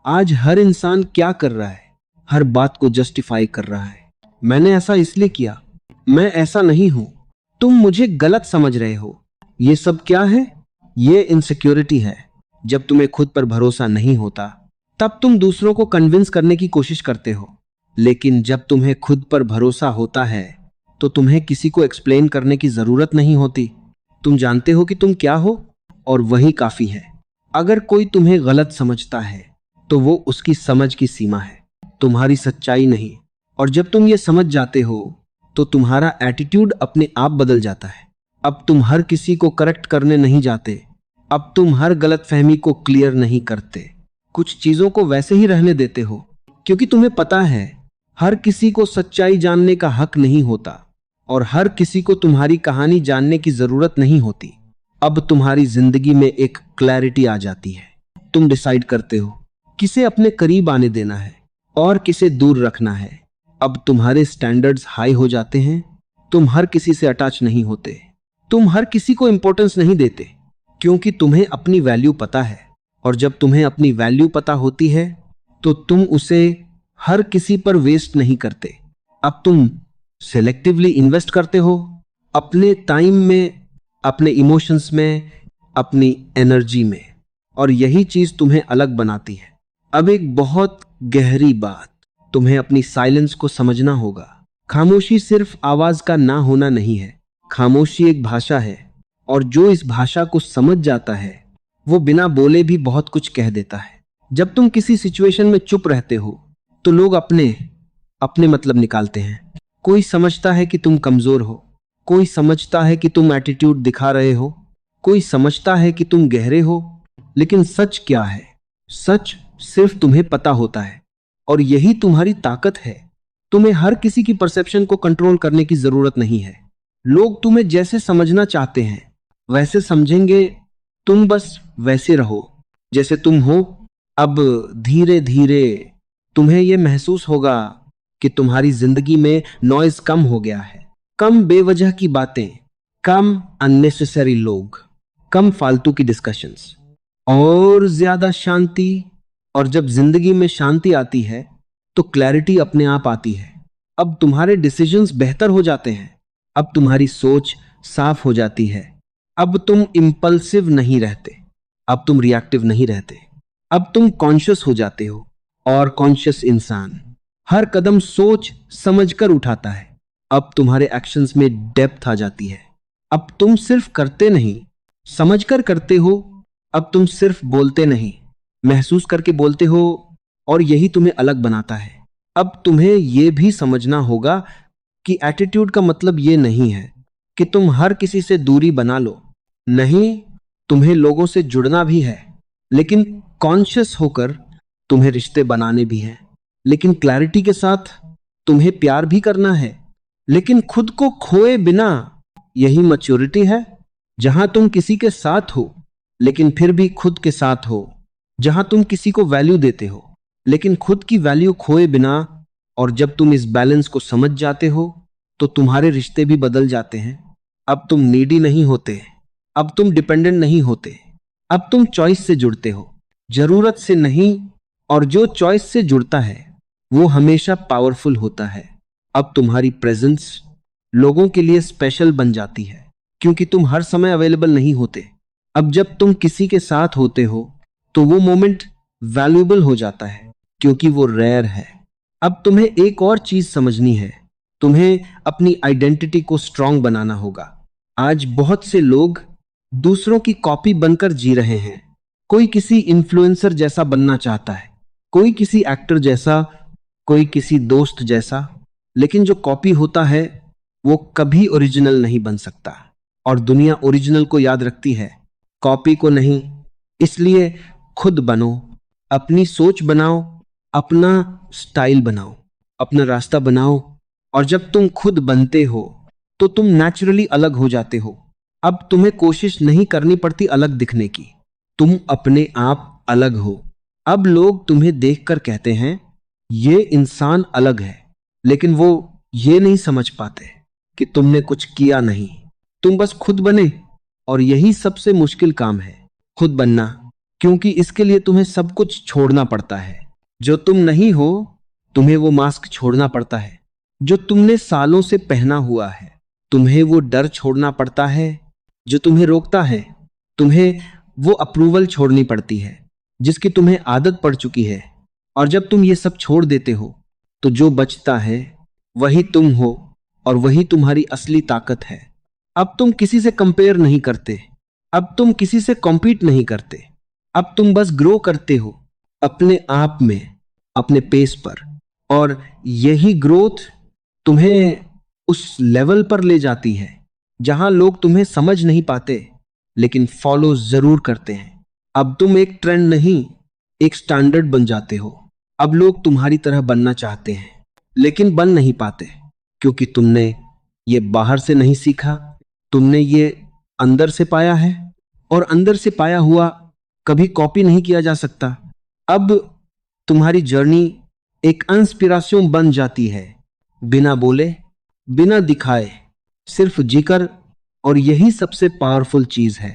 आज हर इंसान क्या कर रहा है, हर बात को जस्टिफाई कर रहा है। मैंने ऐसा इसलिए किया, मैं ऐसा नहीं हूं, तुम मुझे गलत समझ रहे हो। ये सब क्या है? ये इनसिक्योरिटी है। जब तुम्हें खुद पर भरोसा नहीं होता तब तुम दूसरों को कन्विंस करने की कोशिश करते हो, लेकिन जब तुम्हें खुद पर भरोसा होता है तो तुम्हें किसी को एक्सप्लेन करने की जरूरत नहीं होती। तुम जानते हो कि तुम क्या हो और वही काफी है। अगर कोई तुम्हें गलत समझता है तो वो उसकी समझ की सीमा है, तुम्हारी सच्चाई नहीं। और जब तुम ये समझ जाते हो तो तुम्हारा एटीट्यूड अपने आप बदल जाता है। अब तुम हर किसी को करेक्ट करने नहीं जाते, अब तुम हर गलत फहमी को क्लियर नहीं करते। कुछ चीजों को वैसे ही रहने देते हो क्योंकि तुम्हें पता है हर किसी को सच्चाई जानने का हक नहीं होता और हर किसी को तुम्हारी कहानी जानने की जरूरत नहीं होती। अब तुम्हारी जिंदगी में एक क्लैरिटी आ जाती है। तुम डिसाइड करते हो किसे अपने करीब आने देना है और किसे दूर रखना है। अब तुम्हारे स्टैंडर्ड्स हाई हो जाते हैं। तुम हर किसी से अटैच नहीं होते, तुम हर किसी को इंपॉर्टेंस नहीं देते, क्योंकि तुम्हें अपनी वैल्यू पता है। और जब तुम्हें अपनी वैल्यू पता होती है तो तुम उसे हर किसी पर वेस्ट नहीं करते। अब तुम सेलेक्टिवली इन्वेस्ट करते हो, अपने टाइम में, अपने इमोशंस में, अपनी एनर्जी में। और यही चीज तुम्हें अलग बनाती है। अब एक बहुत गहरी बात, तुम्हें अपनी साइलेंस को समझना होगा। खामोशी सिर्फ आवाज का ना होना नहीं है, खामोशी एक भाषा है। और जो इस भाषा को समझ जाता है वो बिना बोले भी बहुत कुछ कह देता है। जब तुम किसी सिचुएशन में चुप रहते हो तो लोग अपने अपने मतलब निकालते हैं। कोई समझता है कि तुम कमजोर हो, कोई समझता है कि तुम एटीट्यूड दिखा रहे हो, कोई समझता है कि तुम गहरे हो। लेकिन सच क्या है? सच सिर्फ तुम्हें पता होता है और यही तुम्हारी ताकत है। तुम्हें हर किसी की परसेप्शन को कंट्रोल करने की जरूरत नहीं है। लोग तुम्हें जैसे समझना चाहते हैं वैसे समझेंगे, तुम बस वैसे रहो जैसे तुम हो। अब धीरे धीरे तुम्हें यह महसूस होगा कि तुम्हारी जिंदगी में नॉइज कम हो गया है। कम बेवजह की बातें, कम अननेसेसरी लोग, कम फालतू की डिस्कशंस और ज्यादा शांति। और जब जिंदगी में शांति आती है तो क्लैरिटी अपने आप आती है। अब तुम्हारे डिसीजंस बेहतर हो जाते हैं, अब तुम्हारी सोच साफ हो जाती है। अब तुम इंपल्सिव नहीं रहते, अब तुम रिएक्टिव नहीं रहते, अब तुम कॉन्शियस हो जाते हो। और कॉन्शियस इंसान हर कदम सोच समझकर उठाता है। अब तुम्हारे एक्शंस में डेप्थ आ जाती है। अब तुम सिर्फ करते नहीं, समझकर करते हो। अब तुम सिर्फ बोलते नहीं, महसूस करके बोलते हो। और यही तुम्हें अलग बनाता है। अब तुम्हें यह भी समझना होगा कि एटीट्यूड का मतलब यह नहीं है कि तुम हर किसी से दूरी बना लो। नहीं, तुम्हें लोगों से जुड़ना भी है, लेकिन कॉन्शियस होकर तुम्हें रिश्ते बनाने भी हैं। लेकिन क्लैरिटी के साथ तुम्हें प्यार भी करना है, लेकिन खुद को खोए बिना। यही मैच्योरिटी है, जहां तुम किसी के साथ हो लेकिन फिर भी खुद के साथ हो। जहां तुम किसी को वैल्यू देते हो लेकिन खुद की वैल्यू खोए बिना। और जब तुम इस बैलेंस को समझ जाते हो तो तुम्हारे रिश्ते भी बदल जाते हैं। अब तुम नीडी नहीं होते, अब तुम डिपेंडेंट नहीं होते, अब तुम चॉइस से जुड़ते हो, जरूरत से नहीं। और जो चॉइस से जुड़ता है वो हमेशा पावरफुल होता है। अब तुम्हारी प्रेजेंस लोगों के लिए स्पेशल बन जाती है क्योंकि तुम हर समय अवेलेबल नहीं होते। अब जब तुम किसी के साथ होते हो तो वो मोमेंट वैल्यूएबल हो जाता है क्योंकि वो रेयर है। अब तुम्हें एक और चीज समझनी है, तुम्हें अपनी आइडेंटिटी को स्ट्रांग बनाना होगा। आज बहुत से लोग दूसरों की कॉपी बनकर जी रहे हैं। कोई किसी इन्फ्लुएंसर जैसा बनना चाहता है, कोई किसी एक्टर जैसा, कोई किसी दोस्त जैसा। लेकिन जो कॉपी होता है वो कभी ओरिजिनल नहीं बन सकता। और दुनिया ओरिजिनल को याद रखती है, कॉपी को नहीं। इसलिए खुद बनो, अपनी सोच बनाओ, अपना स्टाइल बनाओ, अपना रास्ता बनाओ। और जब तुम खुद बनते हो तो तुम नेचुरली अलग हो जाते हो। अब तुम्हें कोशिश नहीं करनी पड़ती अलग दिखने की, तुम अपने आप अलग हो। अब लोग तुम्हें देखकर कहते हैं ये इंसान अलग है, लेकिन वो ये नहीं समझ पाते कि तुमने कुछ किया नहीं, तुम बस खुद बने। और यही सबसे मुश्किल काम है, खुद बनना। क्योंकि इसके लिए तुम्हें सब कुछ छोड़ना पड़ता है। जो तुम नहीं हो, तुम्हें वो मास्क छोड़ना पड़ता है जो तुमने सालों से पहना हुआ है। तुम्हें वो डर छोड़ना पड़ता है जो तुम्हें रोकता है। तुम्हें वो अप्रूवल छोड़नी पड़ती है जिसकी तुम्हें आदत पड़ चुकी है। और जब तुम ये सब छोड़ देते हो तो जो बचता है वही तुम हो, और वही तुम्हारी असली ताकत है। अब तुम किसी से कंपेयर नहीं करते, अब तुम किसी से कॉम्पीट नहीं करते। अब तुम बस ग्रो करते हो अपने आप में, अपने पेस पर। और यही ग्रोथ तुम्हें उस लेवल पर ले जाती है जहां लोग तुम्हें समझ नहीं पाते, लेकिन फॉलो जरूर करते हैं। अब तुम एक ट्रेंड नहीं, एक स्टैंडर्ड बन जाते हो। अब लोग तुम्हारी तरह बनना चाहते हैं, लेकिन बन नहीं पाते, क्योंकि तुमने ये बाहर से नहीं सीखा, तुमने ये अंदर से पाया है। और अंदर से पाया हुआ कभी कॉपी नहीं किया जा सकता। अब तुम्हारी जर्नी एक इंस्पिरेशन बन जाती है, बिना बोले, बिना दिखाए, सिर्फ जीकर। और यही सबसे पावरफुल चीज है,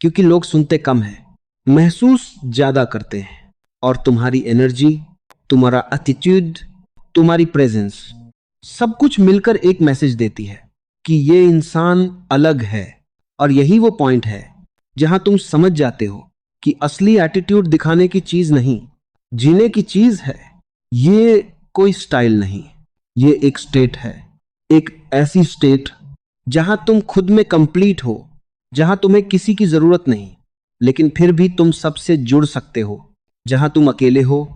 क्योंकि लोग सुनते कम हैं, महसूस ज्यादा करते हैं। और तुम्हारी एनर्जी, तुम्हारा एटीट्यूड, तुम्हारी प्रेजेंस, सब कुछ मिलकर एक मैसेज देती है कि ये इंसान अलग है। और यही वो पॉइंट है जहां तुम समझ जाते हो कि असली एटीट्यूड दिखाने की चीज नहीं, जीने की चीज है। ये कोई स्टाइल नहीं, ये एक स्टेट है। एक ऐसी स्टेट जहां तुम खुद में कंप्लीट हो, जहां तुम्हें किसी की जरूरत नहीं, लेकिन फिर भी तुम सबसे जुड़ सकते हो। जहां तुम अकेले हो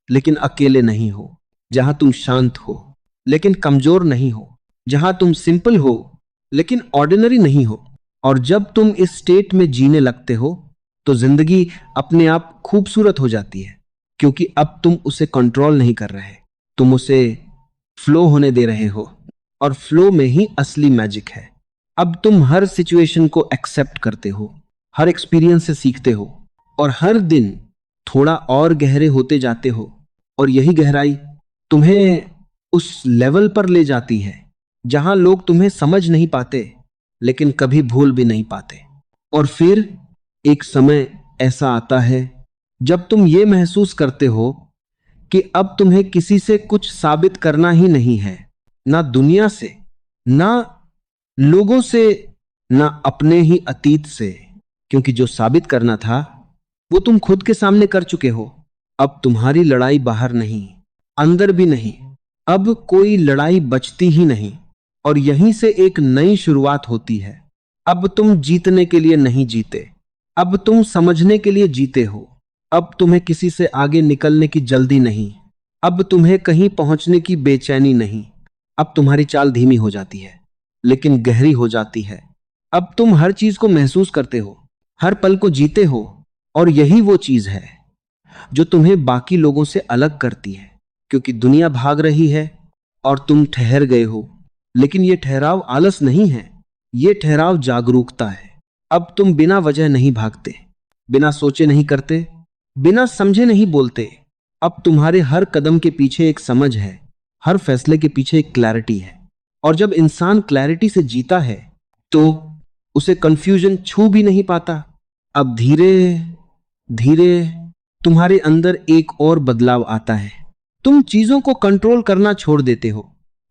लेकिन अकेले नहीं हो, जहां तुम शांत हो लेकिन कमजोर नहीं हो, जहां तुम सिंपल हो लेकिन ऑर्डिनरी नहीं हो। और जब तुम इस स्टेट में जीने लगते हो तो जिंदगी अपने आप खूबसूरत हो जाती है, क्योंकि अब तुम उसे कंट्रोल नहीं कर रहे, तुम उसे फ्लो होने दे रहे हो। और फ्लो में ही असली मैजिक है। अब तुम हर सिचुएशन को एक्सेप्ट करते हो, हर एक्सपीरियंस से सीखते हो, और हर दिन थोड़ा और गहरे होते जाते हो। और यही गहराई तुम्हें उस लेवल पर ले जाती है जहां लोग तुम्हें समझ नहीं पाते, लेकिन कभी भूल भी नहीं पाते। और फिर एक समय ऐसा आता है जब तुम ये महसूस करते हो कि अब तुम्हें किसी से कुछ साबित करना ही नहीं है, ना दुनिया से, ना लोगों से, ना अपने ही अतीत से। क्योंकि जो साबित करना था वो तुम खुद के सामने कर चुके हो। अब तुम्हारी लड़ाई बाहर नहीं, अंदर भी नहीं। अब कोई लड़ाई बचती ही नहीं, और यहीं से एक नई शुरुआत होती है। अब तुम जीतने के लिए नहीं जीते, अब तुम समझने के लिए जीते हो। अब तुम्हें किसी से आगे निकलने की जल्दी नहीं, अब तुम्हें कहीं पहुंचने की बेचैनी नहीं। अब तुम्हारी चाल धीमी हो जाती है लेकिन गहरी हो जाती है। अब तुम हर चीज को महसूस करते हो, हर पल को जीते हो। और यही वो चीज है जो तुम्हें बाकी लोगों से अलग करती है, क्योंकि दुनिया भाग रही है और तुम ठहर गए हो। लेकिन यह ठहराव आलस नहीं है, यह ठहराव जागरूकता है। अब तुम बिना वजह नहीं भागते, बिना सोचे नहीं करते, बिना समझे नहीं बोलते। अब तुम्हारे हर कदम के पीछे एक समझ है, हर फैसले के पीछे एक क्लैरिटी है। और जब इंसान क्लैरिटी से जीता है तो उसे कंफ्यूजन छू भी नहीं पाता। अब धीरे धीरे तुम्हारे अंदर एक और बदलाव आता है। तुम चीजों को कंट्रोल करना छोड़ देते हो।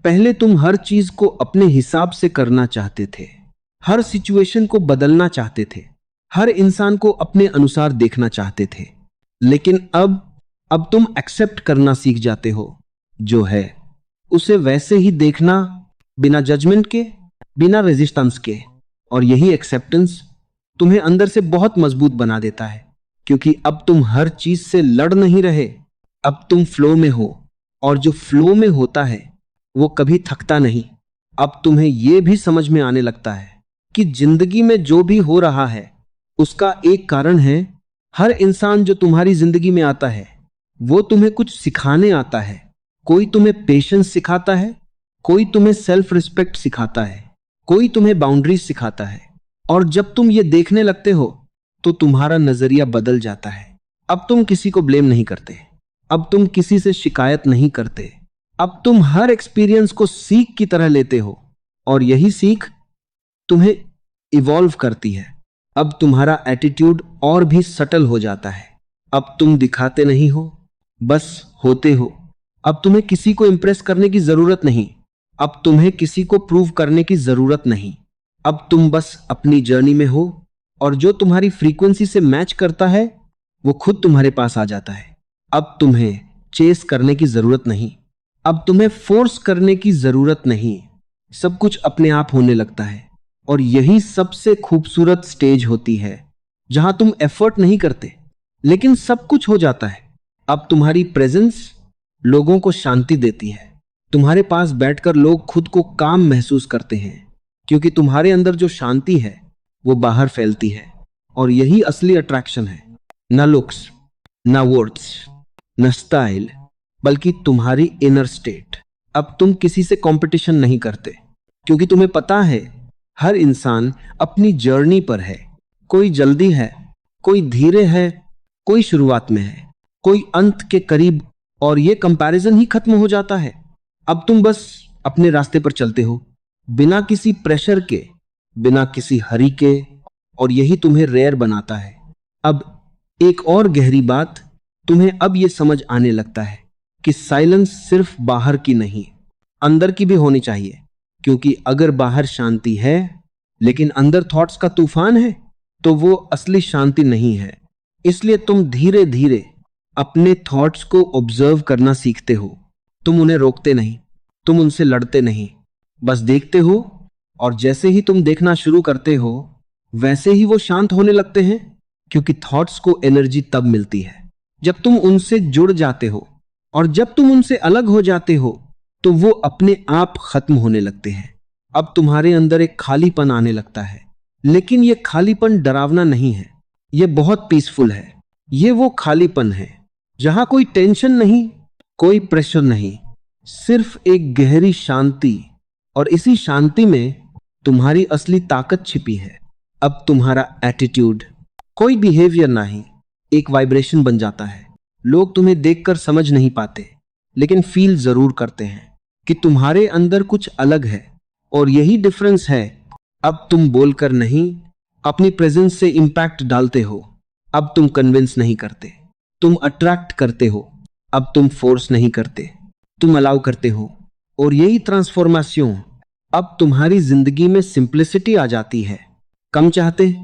पहले तुम हर चीज को अपने हिसाब से करना चाहते थे, हर सिचुएशन को बदलना चाहते थे, हर इंसान को अपने अनुसार देखना चाहते थे। लेकिन अब तुम एक्सेप्ट करना सीख जाते हो, जो है उसे वैसे ही देखना, बिना जजमेंट के, बिना रेजिस्टेंस के। और यही एक्सेप्टेंस तुम्हें अंदर से बहुत मजबूत बना देता है, क्योंकि अब तुम हर चीज से लड़ नहीं रहे, अब तुम फ्लो में हो। और जो फ्लो में होता है वो कभी थकता नहीं। अब तुम्हें यह भी समझ में आने लगता है कि जिंदगी में जो भी हो रहा है उसका एक कारण है। हर इंसान जो तुम्हारी जिंदगी में आता है वो तुम्हें कुछ सिखाने आता है। कोई तुम्हें पेशेंस सिखाता है, कोई तुम्हें सेल्फ रिस्पेक्ट सिखाता है, कोई तुम्हें बाउंड्रीज सिखाता है। और जब तुम ये देखने लगते हो तो तुम्हारा नजरिया बदल जाता है। अब तुम किसी को ब्लेम नहीं करते, अब तुम किसी से शिकायत नहीं करते, अब तुम हर एक्सपीरियंस को सीख की तरह लेते हो और यही सीख तुम्हें इवॉल्व करती है। अब तुम्हारा एटीट्यूड और भी सटल हो जाता है। अब तुम दिखाते नहीं हो, बस होते हो। अब तुम्हें किसी को इंप्रेस करने की जरूरत नहीं, अब तुम्हें किसी को प्रूव करने की जरूरत नहीं। अब तुम बस अपनी जर्नी में हो और जो तुम्हारी फ्रीक्वेंसी से मैच करता है वो खुद तुम्हारे पास आ जाता है। अब तुम्हें चेस करने की जरूरत नहीं, अब तुम्हें फोर्स करने की जरूरत नहीं। सब कुछ अपने आप होने लगता है और यही सबसे खूबसूरत स्टेज होती है जहां तुम एफर्ट नहीं करते लेकिन सब कुछ हो जाता है। अब तुम्हारी प्रेजेंस लोगों को शांति देती है। तुम्हारे पास बैठकर लोग खुद को काम महसूस करते हैं क्योंकि तुम्हारे अंदर जो शांति है वो बाहर फैलती है। और यही असली अट्रैक्शन है, न लुक्स, न वर्ड्स, न स्टाइल, बल्कि तुम्हारी इनर स्टेट। अब तुम किसी से कंपटीशन नहीं करते क्योंकि तुम्हें पता है हर इंसान अपनी जर्नी पर है। कोई जल्दी है, कोई धीरे है, कोई शुरुआत में है, कोई अंत के करीब, और ये कंपैरिजन ही खत्म हो जाता है। अब तुम बस अपने रास्ते पर चलते हो बिना किसी प्रेशर के, बिना किसी हरी के, और यही तुम्हें रेयर बनाता है। अब एक और गहरी बात, तुम्हें अब यह समझ आने लगता है कि साइलेंस सिर्फ बाहर की नहीं, अंदर की भी होनी चाहिए। क्योंकि अगर बाहर शांति है लेकिन अंदर थॉट्स का तूफान है तो वो असली शांति नहीं है। इसलिए तुम धीरे धीरे अपने थॉट्स को ऑब्जर्व करना सीखते हो। तुम उन्हें रोकते नहीं, तुम उनसे लड़ते नहीं, बस देखते हो। और जैसे ही तुम देखना शुरू करते हो वैसे ही वो शांत होने लगते हैं। क्योंकि थॉट्स को एनर्जी तब मिलती है जब तुम उनसे जुड़ जाते हो, और जब तुम उनसे अलग हो जाते हो तो वो अपने आप खत्म होने लगते हैं। अब तुम्हारे अंदर एक खालीपन आने लगता है, लेकिन ये खालीपन डरावना नहीं है, ये बहुत पीसफुल है। ये वो खालीपन है जहां कोई टेंशन नहीं, कोई प्रेशर नहीं, सिर्फ एक गहरी शांति। और इसी शांति में तुम्हारी असली ताकत छिपी है। अब तुम्हारा एटीट्यूड, कोई बिहेवियर नहीं, एक वाइब्रेशन बन जाता है। लोग तुम्हें देखकर समझ नहीं पाते लेकिन फील जरूर करते हैं कि तुम्हारे अंदर कुछ अलग है। और यही डिफरेंस है। अब तुम बोलकर नहीं, अपनी प्रेजेंस से इंपैक्ट डालते हो। अब तुम कन्विंस नहीं करते, तुम अट्रैक्ट करते हो। अब तुम फोर्स नहीं करते, तुम अलाउ करते हो। और यही ट्रांसफॉर्मेशन, अब तुम्हारी जिंदगी में सिंप्लिसिटी आ जाती है। कम चाहते,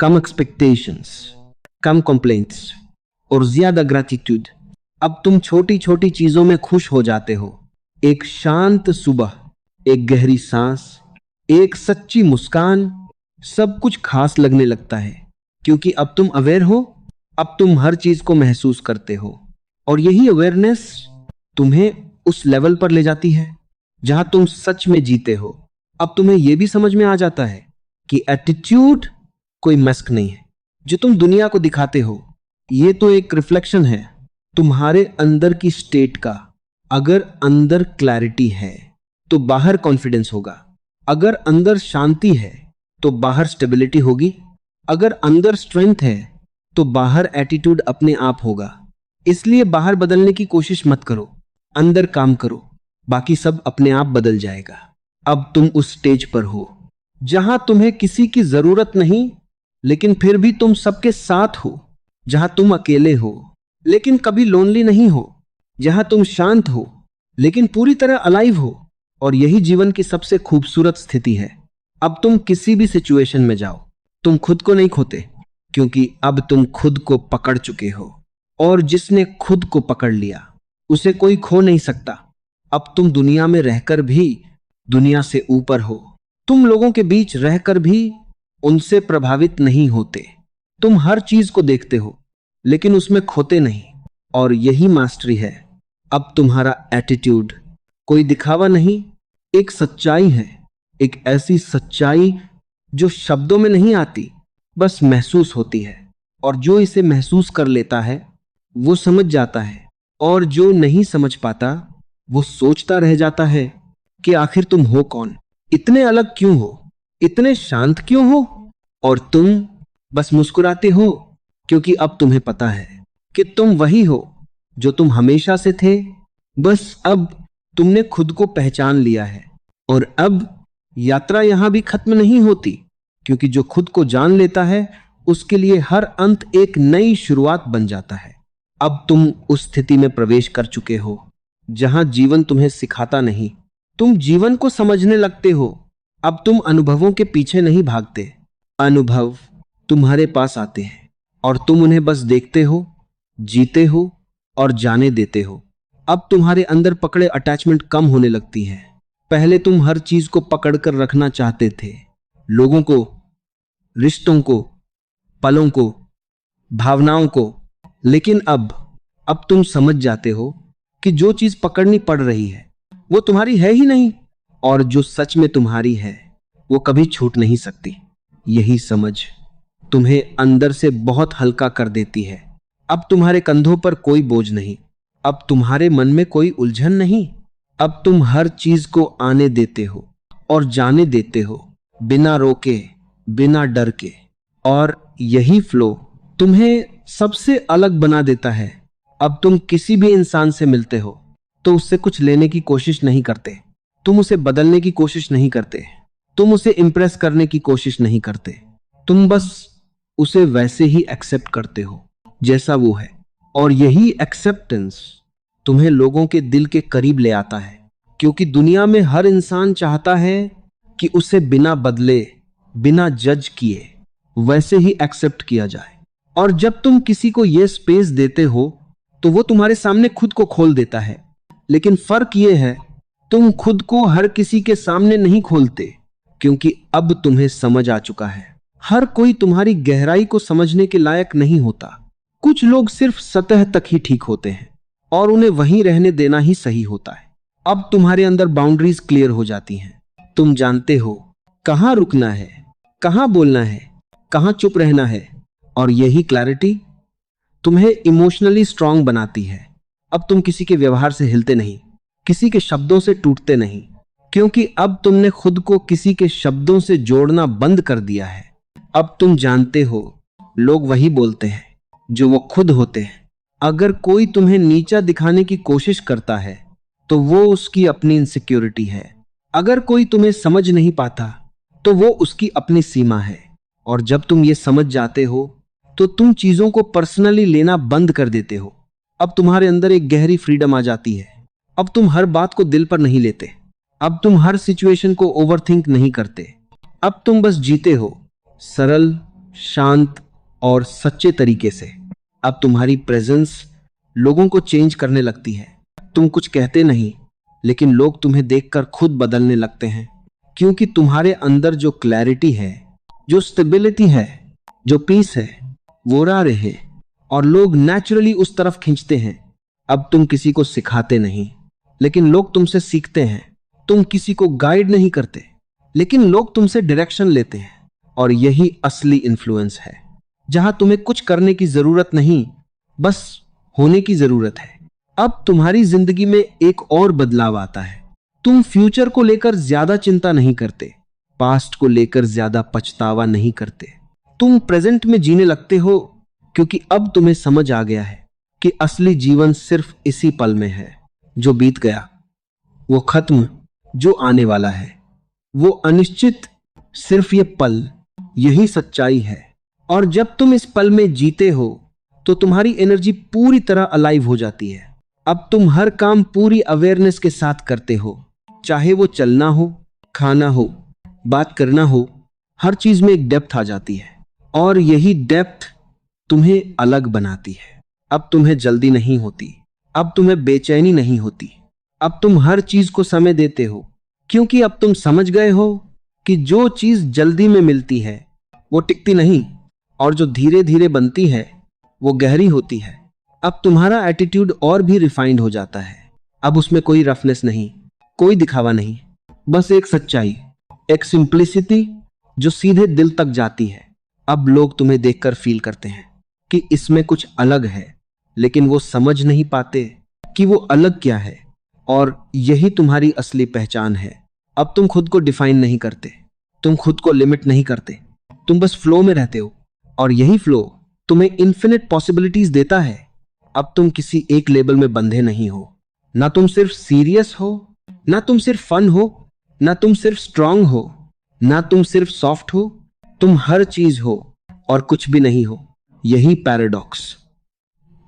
कम एक्सपेक्टेशंस, कम कंप्लेंट्स और ज्यादा ग्रैटिट्यूड। अब तुम छोटी छोटी चीजों में खुश हो जाते हो। एक शांत सुबह, एक गहरी सांस, एक सच्ची मुस्कान, सब कुछ खास लगने लगता है। क्योंकि अब तुम अवेयर हो, अब तुम हर चीज को महसूस करते हो। और यही अवेयरनेस तुम्हें उस लेवल पर ले जाती है जहां तुम सच में जीते हो। अब तुम्हें यह भी समझ में आ जाता है कि एटीट्यूड कोई मास्क नहीं है जो तुम दुनिया को दिखाते हो। ये तो एक रिफ्लेक्शन है तुम्हारे अंदर की स्टेट का। अगर अंदर क्लैरिटी है तो बाहर कॉन्फिडेंस होगा, अगर अंदर शांति है तो बाहर स्टेबिलिटी होगी, अगर अंदर स्ट्रेंथ है तो बाहर एटीट्यूड अपने आप होगा। इसलिए बाहर बदलने की कोशिश मत करो, अंदर काम करो, बाकी सब अपने आप बदल जाएगा। अब तुम उस स्टेज पर हो जहां तुम्हें किसी की जरूरत नहीं लेकिन फिर भी तुम सबके साथ हो, जहां तुम अकेले हो लेकिन कभी लोनली नहीं हो, जहां तुम शांत हो लेकिन पूरी तरह अलाइव हो। और यही जीवन की सबसे खूबसूरत स्थिति है। अब तुम किसी भी सिचुएशन में जाओ, तुम खुद को नहीं खोते क्योंकि अब तुम खुद को पकड़ चुके हो। और जिसने खुद को पकड़ लिया उसे कोई खो नहीं सकता। अब तुम दुनिया में रहकर भी दुनिया से ऊपर हो, तुम लोगों के बीच रहकर भी उनसे प्रभावित नहीं होते। तुम हर चीज को देखते हो लेकिन उसमें खोते नहीं। और यही मास्टरी है, अब तुम्हारा एटीट्यूड कोई दिखावा नहीं, एक सच्चाई है। एक ऐसी सच्चाई जो शब्दों में नहीं आती, बस महसूस होती है। और जो इसे महसूस कर लेता है वो समझ जाता है, और जो नहीं समझ पाता वो सोचता रह जाता है कि आखिर तुम हो कौन, इतने अलग क्यों हो, इतने शांत क्यों हो। और तुम बस मुस्कुराते हो, क्योंकि अब तुम्हें पता है कि तुम वही हो जो तुम हमेशा से थे। बस अब तुमने खुद को पहचान लिया है। और अब यात्रा यहां भी खत्म नहीं होती, क्योंकि जो खुद को जान लेता है उसके लिए हर अंत एक नई शुरुआत बन जाता है। अब तुम उस स्थिति में प्रवेश कर चुके हो जहां जीवन तुम्हें सिखाता नहीं, तुम जीवन को समझने लगते हो। अब तुम अनुभवों के पीछे नहीं भागते, अनुभव तुम्हारे पास आते हैं और तुम उन्हें बस देखते हो, जीते हो और जाने देते हो। अब तुम्हारे अंदर पकड़े अटैचमेंट कम होने लगती है। पहले तुम हर चीज को पकड़ कर रखना चाहते थे, लोगों को, रिश्तों को, पलों को, भावनाओं को। लेकिन अब तुम समझ जाते हो कि जो चीज पकड़नी पड़ रही है वो तुम्हारी है ही नहीं, और जो सच में तुम्हारी है वो कभी छूट नहीं सकती। यही समझ तुम्हें अंदर से बहुत हल्का कर देती है। अब तुम्हारे कंधों पर कोई बोझ नहीं, अब तुम्हारे मन में कोई उलझन नहीं। अब तुम हर चीज को आने देते हो और जाने देते हो, बिना रोके, बिना डर के। और यही फ्लो तुम्हें सबसे अलग बना देता है। अब तुम किसी भी इंसान से मिलते हो तो उससे कुछ लेने की कोशिश नहीं करते, तुम उसे बदलने की कोशिश नहीं करते, तुम उसे इंप्रेस करने की कोशिश नहीं करते। तुम बस उसे वैसे ही एक्सेप्ट करते हो जैसा वो है। और यही एक्सेप्टेंस तुम्हें लोगों के दिल के करीब ले आता है, क्योंकि दुनिया में हर इंसान चाहता है कि उसे बिना बदले, बिना जज किए वैसे ही एक्सेप्ट किया जाए। और जब तुम किसी को यह स्पेस देते हो तो वो तुम्हारे सामने खुद को खोल देता है। लेकिन फर्क यह है, तुम खुद को हर किसी के सामने नहीं खोलते, क्योंकि अब तुम्हें समझ आ चुका है हर कोई तुम्हारी गहराई को समझने के लायक नहीं होता। कुछ लोग सिर्फ सतह तक ही ठीक होते हैं और उन्हें वहीं रहने देना ही सही होता है। अब तुम्हारे अंदर बाउंड्रीज क्लियर हो जाती हैं। तुम जानते हो कहां रुकना है, कहां बोलना है, कहां चुप रहना है। और यही क्लैरिटी तुम्हें इमोशनली स्ट्रांग बनाती है। अब तुम किसी के व्यवहार से हिलते नहीं, किसी के शब्दों से टूटते नहीं, क्योंकि अब तुमने खुद को किसी के शब्दों से जोड़ना बंद कर दिया है। अब तुम जानते हो लोग वही बोलते हैं जो वो खुद होते हैं। अगर कोई तुम्हें नीचा दिखाने की कोशिश करता है तो वो उसकी अपनी इनसिक्योरिटी है। अगर कोई तुम्हें समझ नहीं पाता तो वो उसकी अपनी सीमा है। और जब तुम ये समझ जाते हो तो तुम चीजों को पर्सनली लेना बंद कर देते हो। अब तुम्हारे अंदर एक गहरी फ्रीडम आ जाती है। अब तुम हर बात को दिल पर नहीं लेते, अब तुम हर सिचुएशन को ओवरथिंक नहीं करते। अब तुम बस जीते हो, सरल, शांत और सच्चे तरीके से। अब तुम्हारी प्रेजेंस लोगों को चेंज करने लगती है। तुम कुछ कहते नहीं, लेकिन लोग तुम्हें देखकर खुद बदलने लगते हैं, क्योंकि तुम्हारे अंदर जो क्लैरिटी है, जो स्टेबिलिटी है, जो पीस है, वो आ रहे हैं और लोग नेचुरली उस तरफ खींचते हैं। अब तुम किसी को सिखाते नहीं, लेकिन लोग तुमसे सीखते हैं। तुम किसी को गाइड नहीं करते, लेकिन लोग तुमसे डायरेक्शन लेते हैं। और यही असली इन्फ्लुएंस है, जहां तुम्हें कुछ करने की जरूरत नहीं, बस होने की जरूरत है। अब तुम्हारी जिंदगी में एक और बदलाव आता है। तुम फ्यूचर को लेकर ज्यादा चिंता नहीं करते, पास्ट को लेकर ज्यादा पछतावा नहीं करते। तुम प्रेजेंट में जीने लगते हो, क्योंकि अब तुम्हें समझ आ गया है कि असली जीवन सिर्फ इसी पल में है जो बीत गया, वो खत्म जो आने वाला है, वो अनिश्चित सिर्फ ये पल, यही सच्चाई है। और जब तुम इस पल में जीते हो तो तुम्हारी एनर्जी पूरी तरह अलाइव हो जाती है। अब तुम हर काम पूरी अवेयरनेस के साथ करते हो, चाहे वो चलना हो, खाना हो, बात करना हो, हर चीज में एक डेप्थ आ जाती है। और यही डेप्थ तुम्हें अलग बनाती है। अब तुम्हें जल्दी नहीं होती, अब तुम्हें बेचैनी नहीं होती, अब तुम हर चीज को समय देते हो, क्योंकि अब तुम समझ गए हो कि जो चीज जल्दी में मिलती है वो टिकती नहीं, और जो धीरे धीरे बनती है वो गहरी होती है। अब तुम्हारा एटीट्यूड और भी रिफाइंड हो जाता है। अब उसमें कोई रफनेस नहीं, कोई दिखावा नहीं, बस एक सच्चाई, एक सिंप्लिसिटी जो सीधे दिल तक जाती है। अब लोग तुम्हें देखकर फील करते हैं कि इसमें कुछ अलग है, लेकिन वो समझ नहीं पाते कि वो अलग क्या है। और यही तुम्हारी असली पहचान है। अब तुम खुद को डिफाइन नहीं करते, तुम खुद को लिमिट नहीं करते, तुम बस फ्लो में रहते हो, और यही फ्लो तुम्हें इन्फिनिट पॉसिबिलिटीज देता है। अब तुम किसी एक लेबल में बंधे नहीं हो। ना तुम सिर्फ सीरियस हो, ना तुम सिर्फ फन हो, ना तुम सिर्फ स्ट्रांग हो, ना तुम सिर्फ सॉफ्ट हो, तुम हर चीज हो और कुछ भी नहीं हो। यही पैराडॉक्स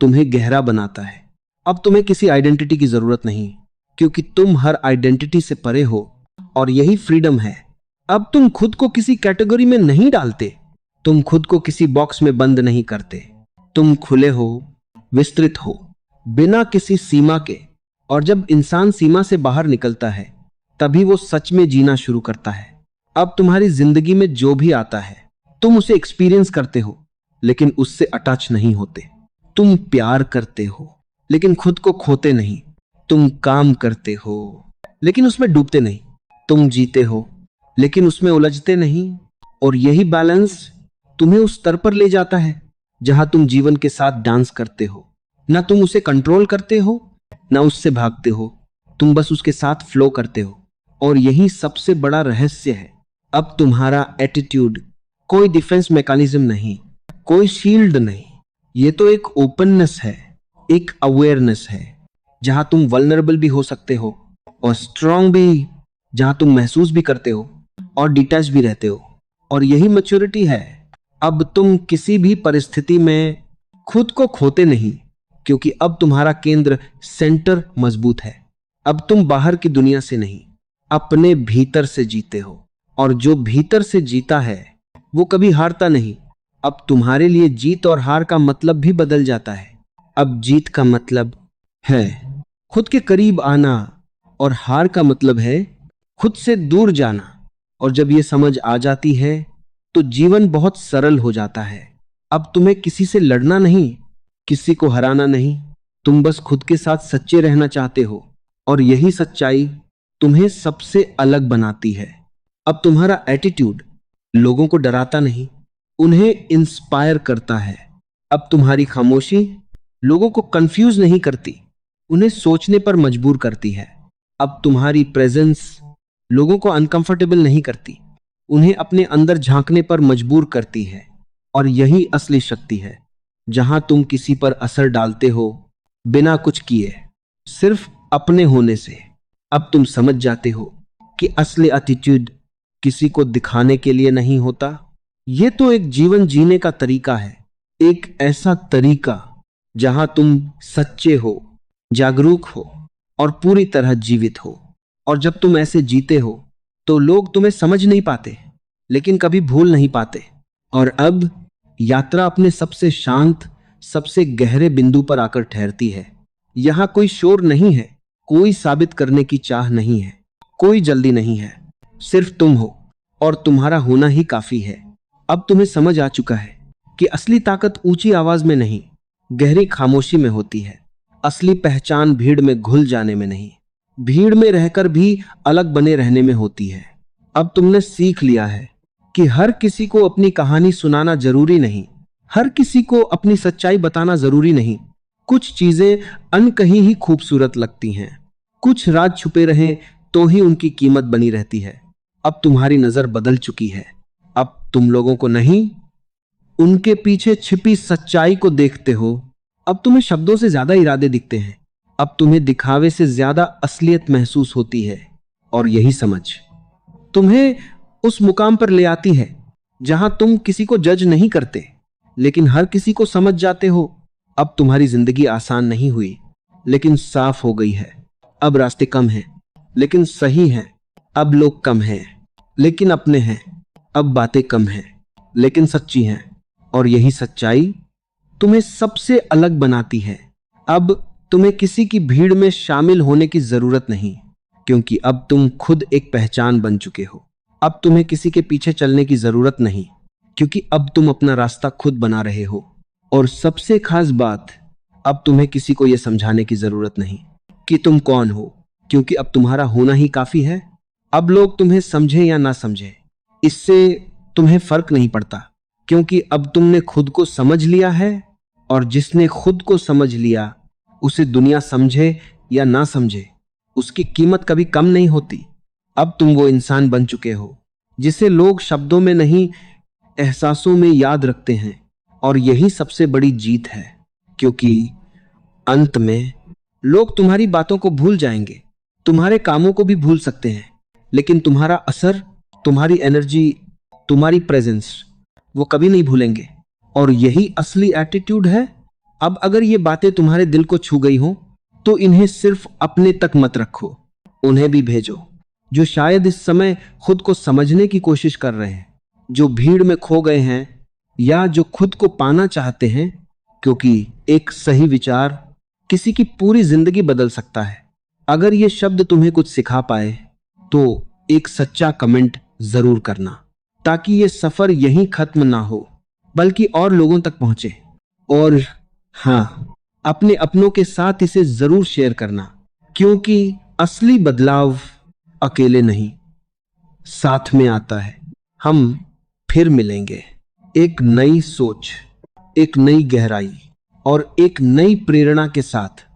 तुम्हें गहरा बनाता है। अब तुम्हें किसी आइडेंटिटी की जरूरत नहीं, क्योंकि तुम हर आइडेंटिटी से परे हो, और यही फ्रीडम है। अब तुम खुद को किसी कैटेगरी में नहीं डालते, तुम खुद को किसी बॉक्स में बंद नहीं करते। तुम खुले हो, विस्तृत हो, बिना किसी सीमा के। और जब इंसान सीमा से बाहर निकलता है, तभी वो सच में जीना शुरू करता है। अब तुम्हारी जिंदगी में जो भी आता है, तुम उसे एक्सपीरियंस करते हो, लेकिन उससे अटैच नहीं होते। तुम प्यार करते हो, लेकिन खुद को खोते नहीं। तुम काम करते हो, लेकिन उसमें डूबते नहीं। तुम जीते हो, लेकिन उसमें उलझते नहीं। और यही बैलेंस तुम्हें उस स्तर पर ले जाता है जहां तुम जीवन के साथ डांस करते हो। ना तुम उसे कंट्रोल करते हो, ना उससे भागते हो, तुम बस उसके साथ फ्लो करते हो। और यही सबसे बड़ा रहस्य है। अब तुम्हारा एटीट्यूड कोई डिफेंस मैकेनिज्म नहीं, कोई शील्ड नहीं, ये तो एक ओपननेस है, एक अवेयरनेस है, जहां तुम वल्नरेबल भी हो सकते हो और स्ट्रांग भी, जहां तुम महसूस भी करते हो और डिटैच भी रहते हो। और यही मैच्योरिटी है। अब तुम किसी भी परिस्थिति में खुद को खोते नहीं, क्योंकि अब तुम्हारा केंद्र सेंटर मजबूत है। अब तुम बाहर की दुनिया से नहीं, अपने भीतर से जीते हो। और जो भीतर से जीता है वो कभी हारता नहीं। अब तुम्हारे लिए जीत और हार का मतलब भी बदल जाता है। अब जीत का मतलब है खुद के करीब आना, और हार का मतलब है खुद से दूर जाना। और जब ये समझ आ जाती है, तो जीवन बहुत सरल हो जाता है। अब तुम्हें किसी से लड़ना नहीं, किसी को हराना नहीं, तुम बस खुद के साथ सच्चे रहना चाहते हो। और यही सच्चाई तुम्हें सबसे अलग बनाती है। अब तुम्हारा एटीट्यूड लोगों को डराता नहीं, उन्हें इंस्पायर करता है। अब तुम्हारी खामोशी लोगों को कंफ्यूज नहीं करती, उन्हें सोचने पर मजबूर करती है। अब तुम्हारी प्रेजेंस लोगों को अनकंफर्टेबल नहीं करती, उन्हें अपने अंदर झांकने पर मजबूर करती है। और यही असली शक्ति है, जहां तुम किसी पर असर डालते हो बिना कुछ किए, सिर्फ अपने होने से। अब तुम समझ जाते हो कि असली एटीट्यूड किसी को दिखाने के लिए नहीं होता। यह तो एक जीवन जीने का तरीका है, एक ऐसा तरीका जहां तुम सच्चे हो, जागरूक हो और पूरी तरह जीवित हो। और जब तुम ऐसे जीते हो, तो लोग तुम्हें समझ नहीं पाते, लेकिन कभी भूल नहीं पाते। और अब यात्रा अपने सबसे शांत, सबसे गहरे बिंदु पर आकर ठहरती है। यहां कोई शोर नहीं है, कोई साबित करने की चाह नहीं है, कोई जल्दी नहीं है। सिर्फ तुम हो, और तुम्हारा होना ही काफी है। अब तुम्हें समझ आ चुका है कि असली ताकत ऊंची आवाज में नहीं, गहरी खामोशी में होती है। असली पहचान भीड़ में घुल जाने में नहीं, भीड़ में रहकर भी अलग बने रहने में होती है। अब तुमने सीख लिया है कि हर किसी को अपनी कहानी सुनाना जरूरी नहीं, हर किसी को अपनी सच्चाई बताना जरूरी नहीं। कुछ चीजें अनकही ही खूबसूरत लगती हैं, कुछ राज छुपे रहे तो ही उनकी कीमत बनी रहती है। अब तुम्हारी नजर बदल चुकी है। अब तुम लोगों को नहीं, उनके पीछे छिपी सच्चाई को देखते हो। अब तुम्हें शब्दों से ज्यादा इरादे दिखते हैं, अब तुम्हें दिखावे से ज्यादा असलियत महसूस होती है। और यही समझ तुम्हें उस मुकाम पर ले आती है जहां तुम किसी को जज नहीं करते, लेकिन हर किसी को समझ जाते हो। अब तुम्हारी जिंदगी आसान नहीं हुई, लेकिन साफ हो गई है। अब रास्ते कम हैं, लेकिन सही हैं। अब लोग कम हैं, लेकिन अपने हैं। अब बातें कम हैं, लेकिन सच्ची हैं। और यही सच्चाई तुम्हें सबसे अलग बनाती है। अब तुम्हें किसी की भीड़ में शामिल होने की जरूरत नहीं, क्योंकि अब तुम खुद एक पहचान बन चुके हो। अब तुम्हें किसी के पीछे चलने की जरूरत नहीं, क्योंकि अब तुम अपना रास्ता खुद बना रहे हो। और सबसे खास बात, अब तुम्हें किसी को यह समझाने की जरूरत नहीं कि तुम कौन हो, क्योंकि अब तुम्हारा होना ही काफी है। अब लोग तुम्हें समझे या ना समझे, इससे तुम्हें फर्क नहीं पड़ता, क्योंकि अब तुमने खुद को समझ लिया है। और जिसने खुद को समझ लिया, उसे दुनिया समझे या ना समझे, उसकी कीमत कभी कम नहीं होती। अब तुम वो इंसान बन चुके हो जिसे लोग शब्दों में नहीं, एहसासों में याद रखते हैं। और यही सबसे बड़ी जीत है, क्योंकि अंत में लोग तुम्हारी बातों को भूल जाएंगे, तुम्हारे कामों को भी भूल सकते हैं, लेकिन तुम्हारा असर, तुम्हारी एनर्जी, तुम्हारी प्रेजेंस, वो कभी नहीं भूलेंगे। और यही असली एटीट्यूड है। अब अगर ये बातें तुम्हारे दिल को छू गई हो, तो इन्हें सिर्फ अपने तक मत रखो, उन्हें भी भेजो, जो शायद इस समय खुद को समझने की कोशिश कर रहे हैं, जो भीड़ में खो गए हैं, या जो खुद को पाना चाहते हैं। क्योंकि एक सही विचार किसी की पूरी जिंदगी बदल सकता है। अगर ये शब्द तुम्हें कुछ सिखा पाए, तो एक सच्चा कमेंट जरूर करना, ताकि ये सफर यहीं खत्म ना हो, बल्कि और लोगों तक पहुंचे। और हाँ, अपने अपनों के साथ इसे जरूर शेयर करना, क्योंकि असली बदलाव अकेले नहीं, साथ में आता है। हम फिर मिलेंगे, एक नई सोच, एक नई गहराई और एक नई प्रेरणा के साथ।